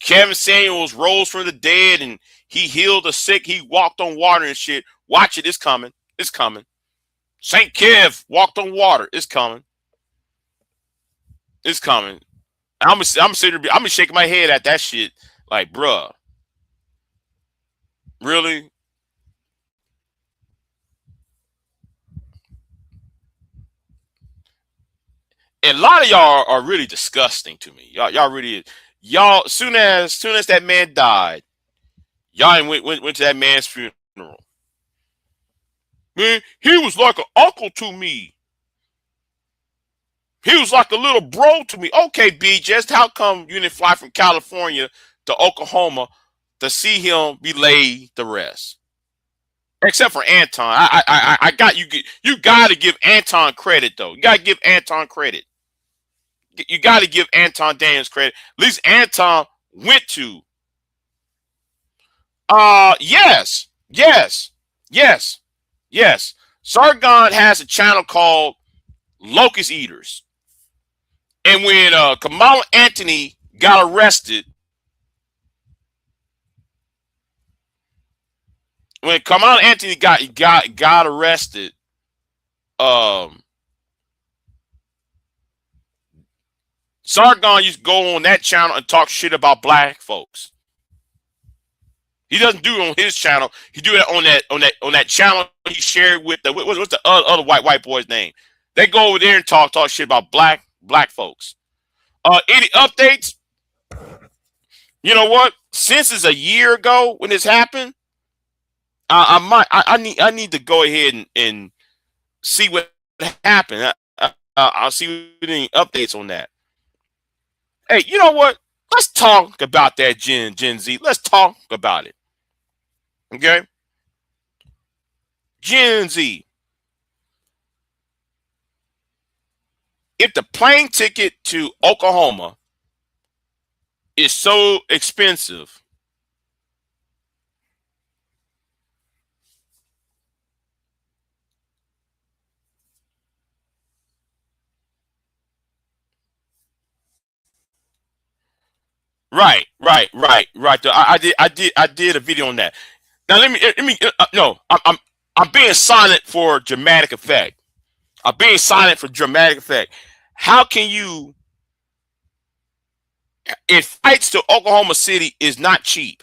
Kevin Samuels rose from the dead and he healed the sick. He walked on water and shit. Watch it, it's coming. It's coming. Saint Kev walked on water. It's coming. It's coming. I'm shaking my head at that shit. Like, bruh, really? And a lot of y'all are really disgusting to me. Y'all really, y'all. Soon as that man died, y'all went to that man's funeral. Man, he was like an uncle to me. He was like a little bro to me. Okay, B, just how come you didn't fly from California to Oklahoma to see him belay the rest? Except for Anton. I got you. You got to give Anton credit, though. You got to give Anton credit. You got to give Anton Daniels credit. At least Anton went to. Yes. Sargon has a channel called Locust Eaters. And when Kamala Anthony got arrested, got arrested, Sargon used to go on that channel and talk shit about black folks. He doesn't do it on his channel. He do it on that channel he shared with the what's the other white boy's name? They go over there and talk shit about black folks. Any updates? You know what? Since it's a year ago when this happened, I need to go ahead and see what happened. I'll see any updates on that. Hey, you know what? Let's talk about that Gen Z. Let's talk about it. Okay? Gen Z. If the plane ticket to Oklahoma is so expensive, right. I did a video on that. Now let me no, I'm being silent for dramatic effect. I'm being silent for dramatic effect. How can you, if flights to Oklahoma City is not cheap,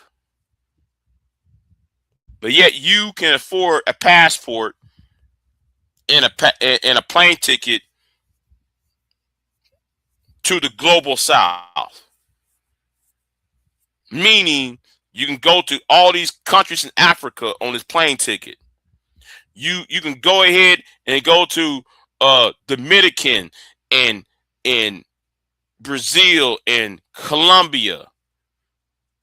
but yet you can afford a passport and a plane ticket to the global south? Meaning you can go to all these countries in Africa on this plane ticket. You can go ahead and go to Dominican and Brazil and Colombia,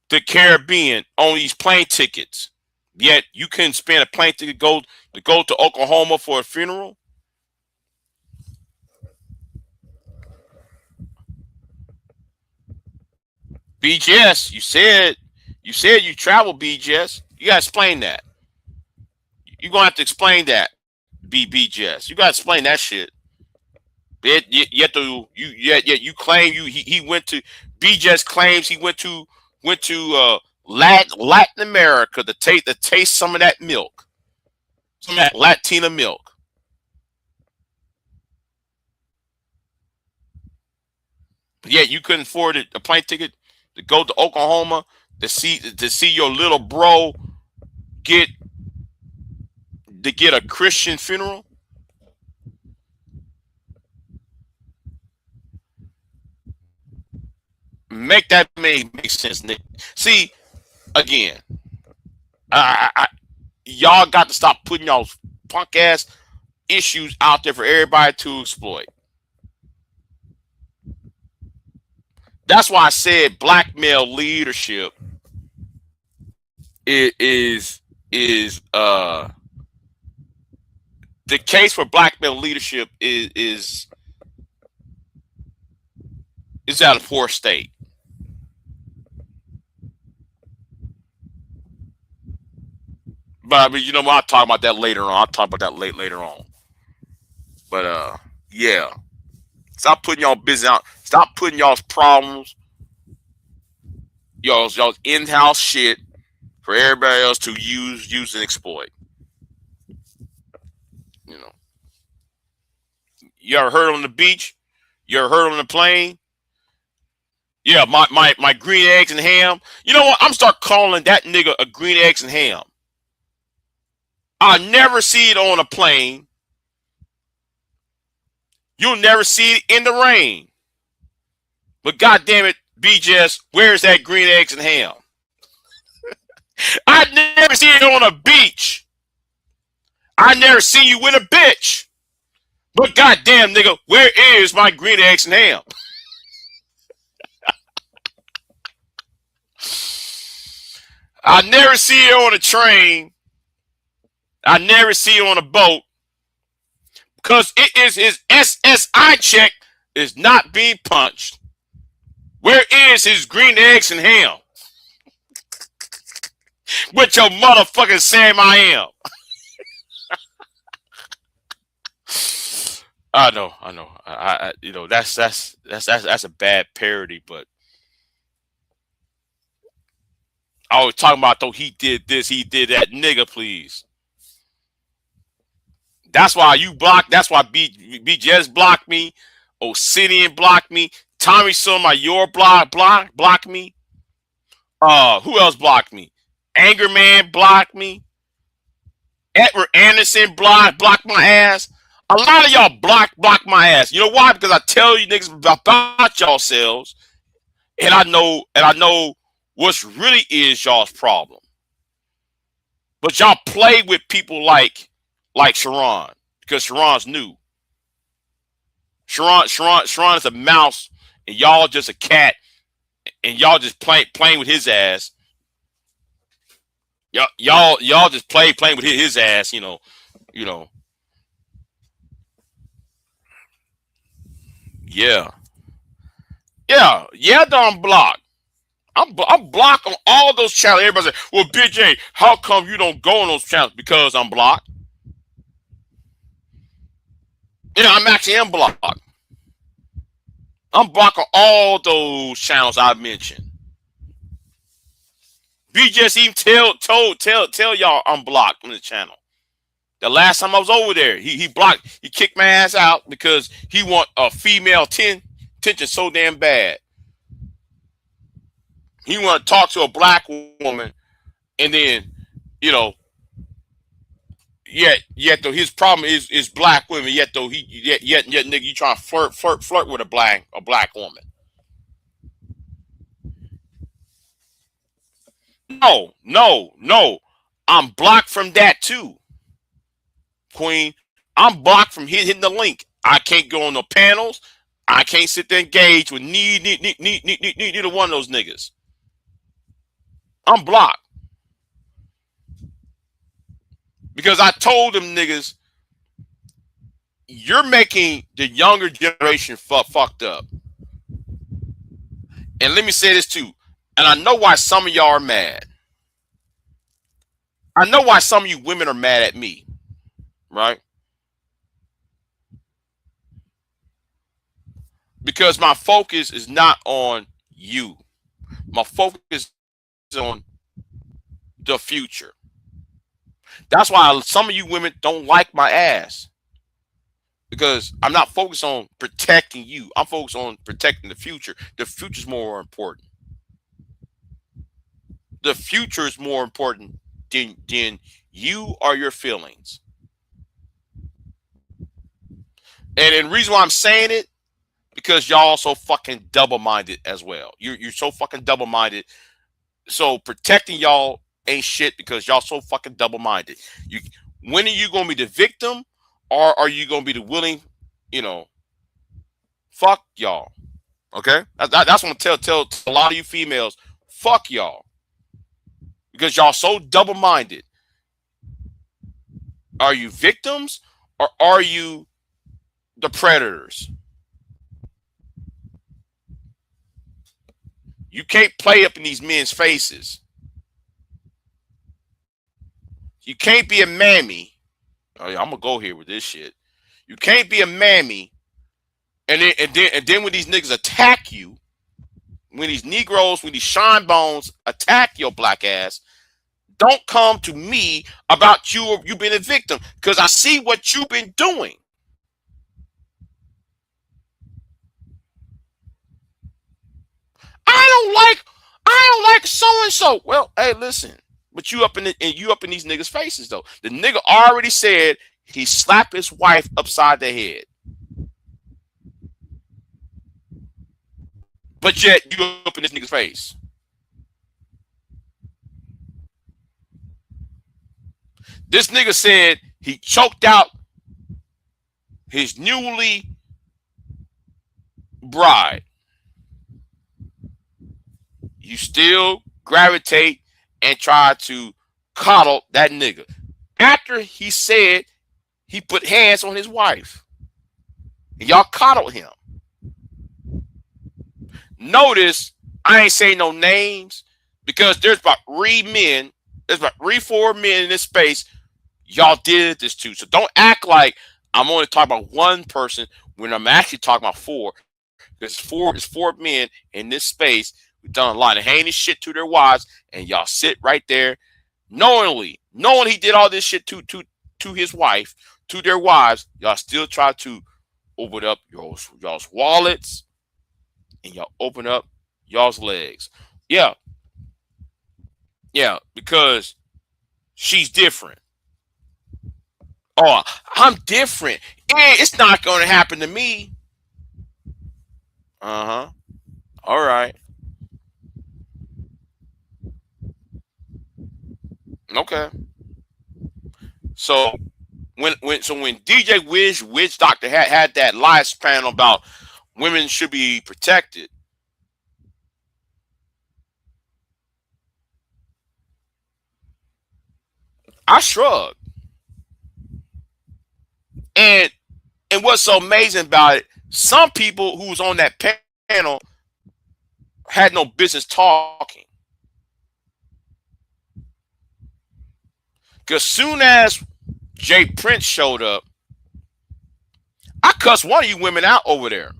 the Caribbean on these plane tickets. Yet you couldn't spend a plane ticket to go to Oklahoma for a funeral. BGS, you said you travel, BGS. You gotta explain that. You're gonna have to explain that, BGS. You gotta explain that shit. Yet you claim he went to, BGS claims he went to Latin America to taste some of that milk, some of that Latina milk. But yet you couldn't afford a plane ticket to go to Oklahoma to see your little bro get a Christian funeral. Make that make sense, Nick. See, again, y'all got to stop putting y'all's punk ass issues out there for everybody to exploit. That's why I said black male leadership is the case for black male leadership is at a poor state. But I mean, you know what? I'll talk about that later on. I'll talk about that later on. But yeah. Stop putting y'all business out. Stop putting y'all's problems, y'all's in-house shit for everybody else to use and exploit. You know. You ever heard on the beach? You ever heard on the plane? Yeah, my green eggs and ham. You know what? I'm start calling that nigga a green eggs and ham. I never see it on a plane. You'll never see it in the rain. But goddamn it, BJS, where's that green eggs and ham? I never see it on a beach. I never see you with a bitch. But goddamn, nigga, where is my green eggs and ham? I never see you on a train. I never see you on a boat. Because it is his SSI check is not being punched. Where is his green eggs and ham? With your motherfucking Sam I am. I know. I you know, that's a bad parody, but I was talking about though he did this, he did that, nigga, please. That's why you blocked. That's why BJS blocked me. Obsidian blocked me. Tommy Summer, your blocked me. Who else blocked me? Angerman blocked me. Edward Anderson blocked my ass. A lot of y'all block my ass. You know why? Because I tell you niggas about y'all selves, and I know what's really is y'all's problem. But y'all play with people like Sharon, because Sharon's new. Sharon is a mouse, and y'all just a cat, and y'all just playing with his ass. Y'all just playing with his ass, you know. Yeah, I'm blocked. I'm blocked on all those channels. Everybody say, well, BJ, how come you don't go on those channels? Because I'm blocked. Yeah, I'm actually blocked. I'm blocked on all those channels I mentioned. BJ even tell y'all I'm blocked on the channel. The last time I was over there, he kicked my ass out because he want a female attention so damn bad. He want to talk to a black woman, and then, yet though his problem is black women. Yet though yet nigga, you trying to flirt with a black woman. No, I'm blocked from that too. Queen, I'm blocked from hitting the link. I can't go on no panels. I can't sit there and engage with neither one of those niggas. I'm blocked. Because I told them niggas, you're making the younger generation fucked up. And let me say this too. And I know why some of y'all are mad. I know why some of you women are mad at me. Right? Because my focus is not on you. My focus is on the future. That's why some of you women don't like my ass. Because I'm not focused on protecting you. I'm focused on protecting the future. The future is more important. The future is more important than you or your feelings. And the reason why I'm saying it, because y'all so fucking double-minded as well. You're so fucking double-minded. So protecting y'all ain't shit because y'all so fucking double-minded. When are you gonna be the victim, or are you gonna be the willing? Fuck y'all. Okay, that's what I'm gonna tell a lot of you females. Fuck y'all, because y'all so double-minded. Are you victims or are you the predators? You can't play up in these men's faces. You can't be a mammy. Oh, yeah, I'm gonna go here with this shit. You can't be a mammy, and then when these niggas attack you, when these Negroes, when these shine bones attack your black ass, don't come to me about you being a victim, because I see what you've been doing. I don't like so and so. Well, hey, listen, but you up in these niggas' faces though. The nigga already said he slapped his wife upside the head. but yet you up in this nigga's face. This nigga said he choked out his newly bride. You still gravitate and try to coddle that nigga. After he said he put hands on his wife. And y'all coddled him. Notice I ain't saying no names because there's about 4 men in this space y'all did this to. So don't act like I'm only talking about one person when I'm actually talking about 4. There's 4 men in this space. We've done a lot of heinous shit to their wives, and y'all sit right there knowing he did all this shit to his wife, to their wives. Y'all still try to open up y'all's wallets and y'all open up y'all's legs. Yeah, because she's different. Oh, I'm different. It's not going to happen to me. Uh-huh. All right. Okay. So when DJ Witch Doctor had that live panel about women should be protected, I shrugged. And what's so amazing about it, some people who was on that panel had no business talking. Because soon as Jay Prince showed up, I cussed one of you women out over there.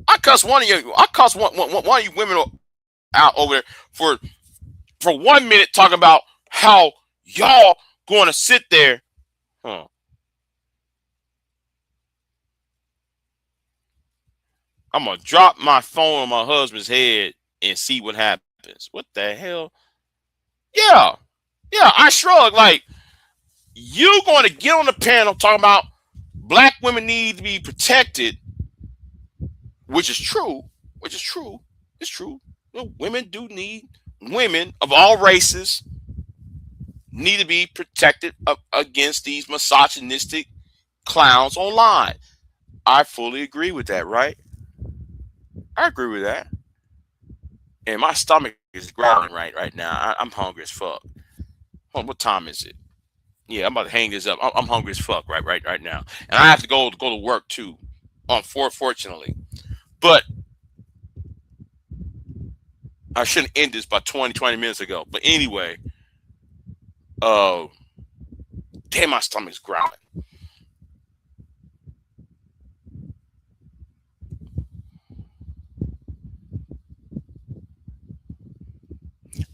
I cussed one of you women out over there for 1 minute talking about how y'all going to sit there. I'm going to drop my phone on my husband's head and see what happens. What the hell? Yeah, I shrug. Like, you going to get on the panel talking about black women need to be protected, which is true. It's true. You know, women of all races need to be protected against these misogynistic clowns online. I fully agree with that, right? I agree with that. And my stomach is growling right now. I'm hungry as fuck. What time is it? Yeah, I'm about to hang this up. I'm hungry as fuck right now. And I have to go to work too, unfortunately. But I shouldn't end this by 20 minutes ago. But anyway, damn, my stomach's growling.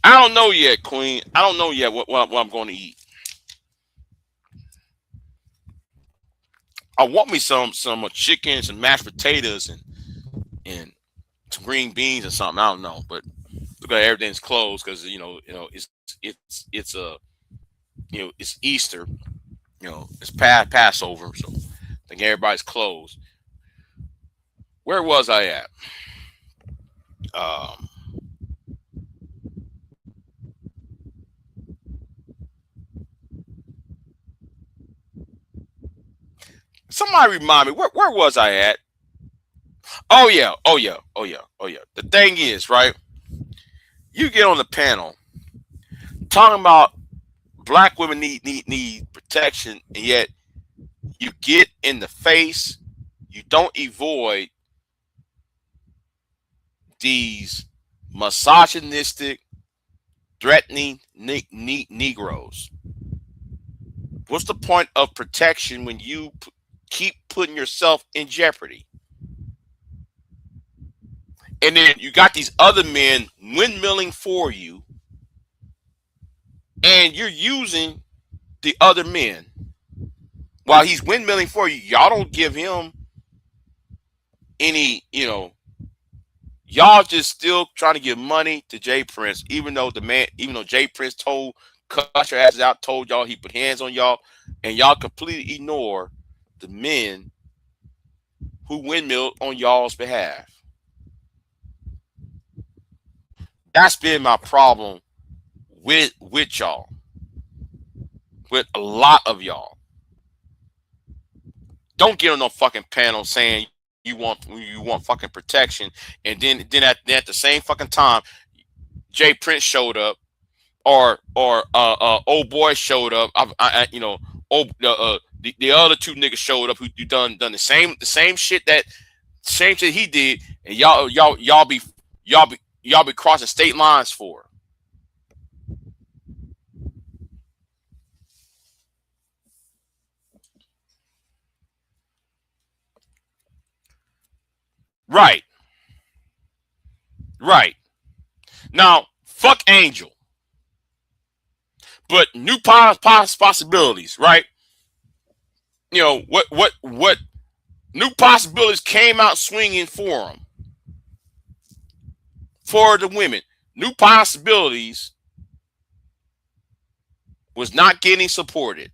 I don't know yet, Queen. I don't know yet what I'm going to eat. I want me some chicken, some mashed potatoes, and some green beans or something. I don't know, but look at everything's closed because it's Easter. It's Passover, so I think everybody's closed. Where was I at? Somebody remind me, where was I at? Oh yeah. The thing is, right? You get on the panel talking about black women need protection, and yet you get in the face, you don't avoid these misogynistic, threatening Negroes. What's the point of protection when you keep putting yourself in jeopardy? And then you got these other men windmilling for you, and you're using the other men while he's windmilling for you. Y'all don't give him any, y'all just still trying to give money to Jay Prince, even though Jay Prince cut your asses out, told y'all he put hands on y'all, and y'all completely ignore the men who windmilled on y'all's behalf. That's been my problem with y'all, with a lot of y'all. Don't get on no fucking panel saying you want fucking protection, and then at the same fucking time, Jay Prince showed up, or old boy showed up. You know, the other two niggas showed up who done the same shit he did, and y'all be crossing state lines for. Right. Right. Now, fuck Angel. But new possibilities, right? You know, what new possibilities came out swinging for them. For the women. New possibilities was not getting supported.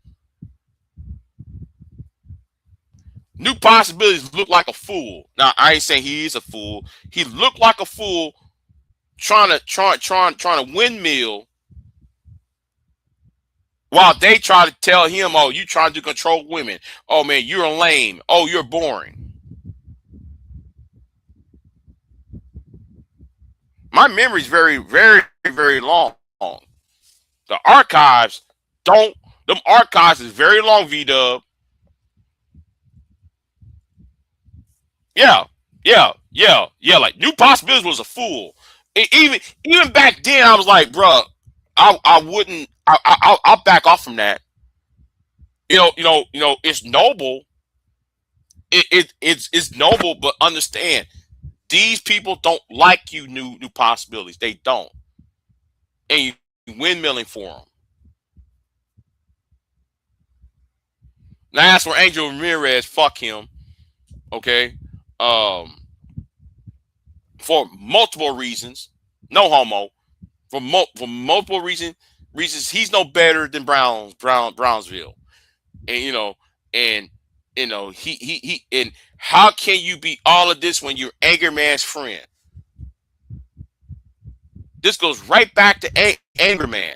New possibilities looked like a fool. Now, I ain't saying he is a fool. He looked like a fool trying to windmill while they try to tell him, oh, you trying to control women. Oh, man, you're lame. Oh, you're boring. My memory's very, very, very long. The archives them archives is very long, V-Dub. Yeah. Like New Possibilities was a fool. Even back then, I was like, bro, I wouldn't. I'll back off from that. You know. It's noble. It's noble, but understand, these people don't like you. New Possibilities, they don't, and you windmilling for them. Now that's where Angel Ramirez, fuck him. Okay. For multiple reasons, no homo. For multiple reasons, he's no better than Brownsville, and he and how can you be all of this when you're Anger Man's friend? This goes right back to Anger Man.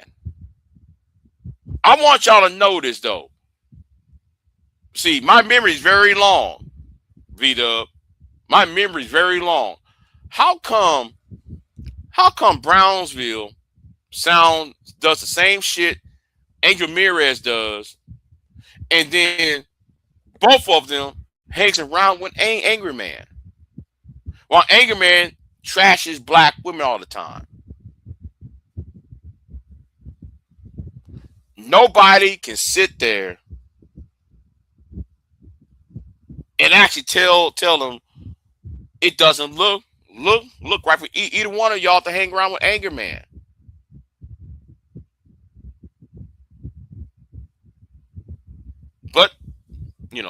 I want y'all to know this though. See, my memory is very long, V-Dub. My memory is very long. How come Brownsville does the same shit Angel Ramirez does, and then both of them hangs around with Angry Man, while Angry Man trashes black women all the time? Nobody can sit there and actually tell them it doesn't look right for either one of y'all to hang around with Anger Man. But did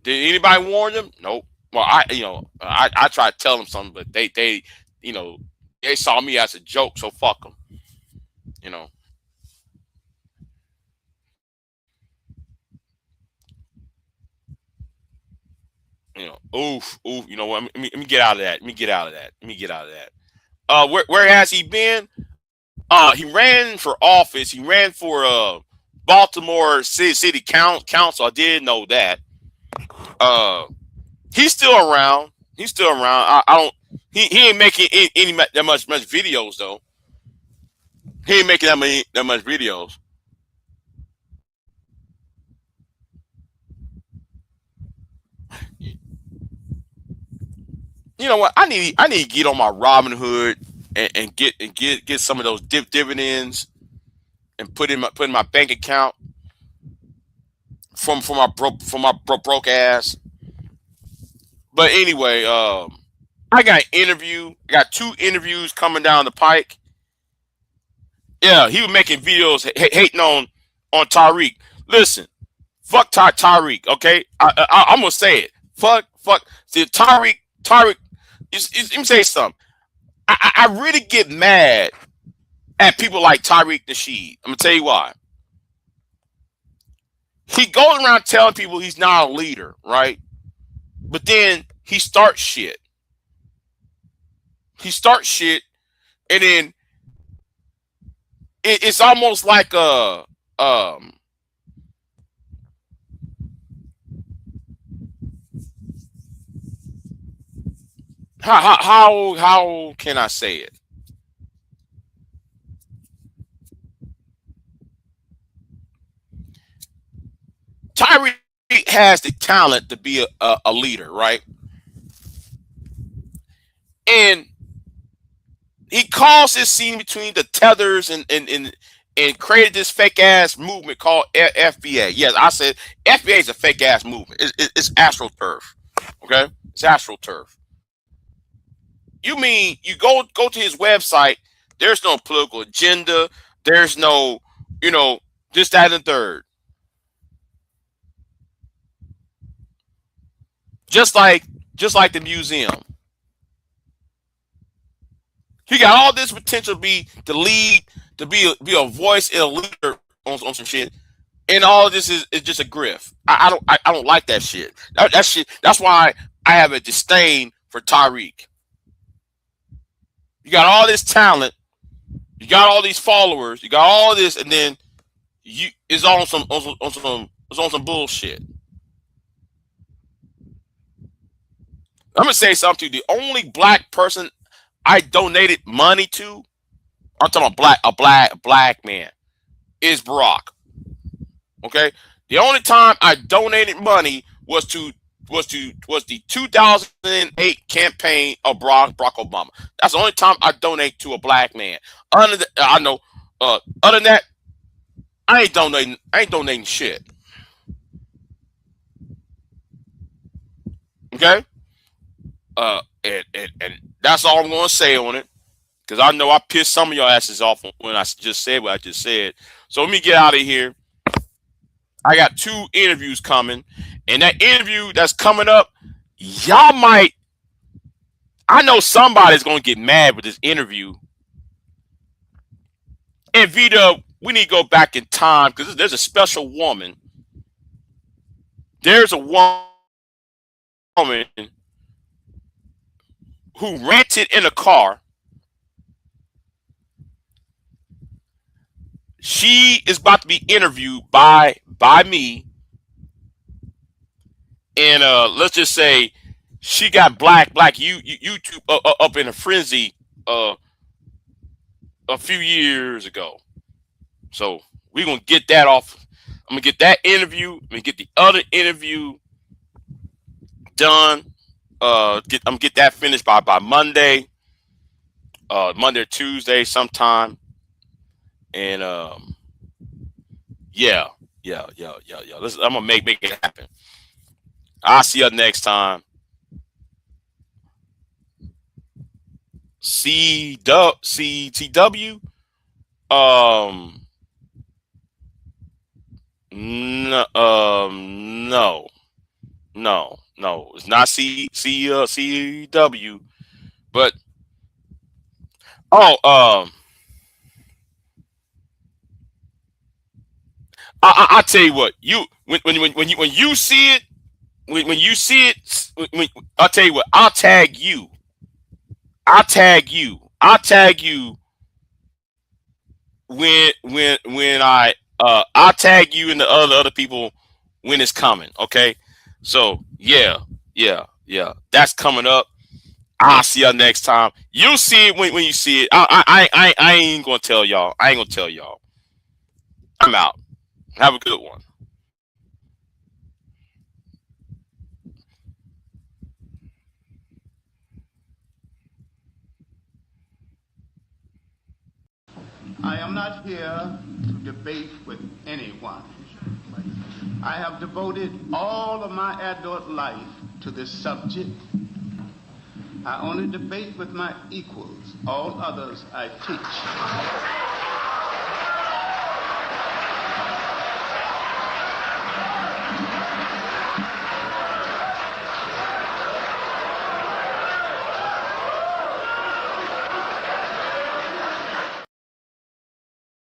anybody warn them? Nope. Well, I tried to tell them something, but they saw me as a joke, so fuck them. Oof. You know what? Let me get out of that. Let me get out of that. Where has he been? He ran for office. He ran for Baltimore City Council. I did know that. He's still around. I don't. He ain't making any that much videos though. He ain't making that much videos. You know what? I need to get on my Robinhood and get some of those dividends and put in my bank account from my broke ass. But anyway, I got an interview. I got 2 interviews coming down the pike. Yeah, he was making videos hating on Tariq. Listen, fuck Tariq. Okay, I'm gonna say it. Fuck. See, Tariq. Let me say something. I really get mad at people like Tariq Nasheed. I'm gonna tell you why. He goes around telling people he's not a leader, right? But then he starts shit. He starts shit, and then it's almost like a how can I say it? Tyree has the talent to be a leader, right? And he caused this scene between the tethers and created this fake ass movement called FBA. Yes, I said FBA is a fake ass movement. It's AstroTurf. Okay, it's AstroTurf. You mean you go to his website? There's no political agenda. There's no, this, that, and the third. Just like the museum. He got all this potential to be the lead, to be a voice and a leader on some shit, and all of this is just a grift. I don't like that shit. That shit. That's why I have a disdain for Tyreek. You got all this talent, you got all these followers, you got all this, and then it's on some bullshit. I'm gonna say something to you. The only black person I donated money to, I'm talking about a black man, is Barack. Okay, the only time I donated money was the 2008 campaign of Barack Obama. That's the only time I donate to a black man. Other than that, I ain't donating shit. Okay. And that's all I'm gonna say on it, because I know I pissed some of your asses off when I just said what I just said. So let me get out of here. I got 2 interviews coming, and that interview that's coming up, y'all might. I know somebody's gonna get mad with this interview. And Vito, we need to go back in time, because there's a special woman. There's a woman who rented in a car. She is about to be interviewed by me, and let's just say she got black YouTube up in a frenzy a few years ago. So we're gonna get that off. I'm gonna get that interview. I'm gonna get the other interview done. I'm gonna get that finished by Monday, Monday or Tuesday sometime, and yeah. I'm gonna make it happen. I'll see you next time. CTW. No, it's not CW, but I tell you what, when you see it, when you see it, I'll tell you what, I'll tag you when I'll tag you and the other people when it's coming. Okay, so yeah, that's coming up. I'll see y'all next time. You'll see it when you see it. I ain't gonna tell y'all. I'm out. Have a good one. I am not here to debate with anyone. I have devoted all of my adult life to this subject. I only debate with my equals. All others I teach.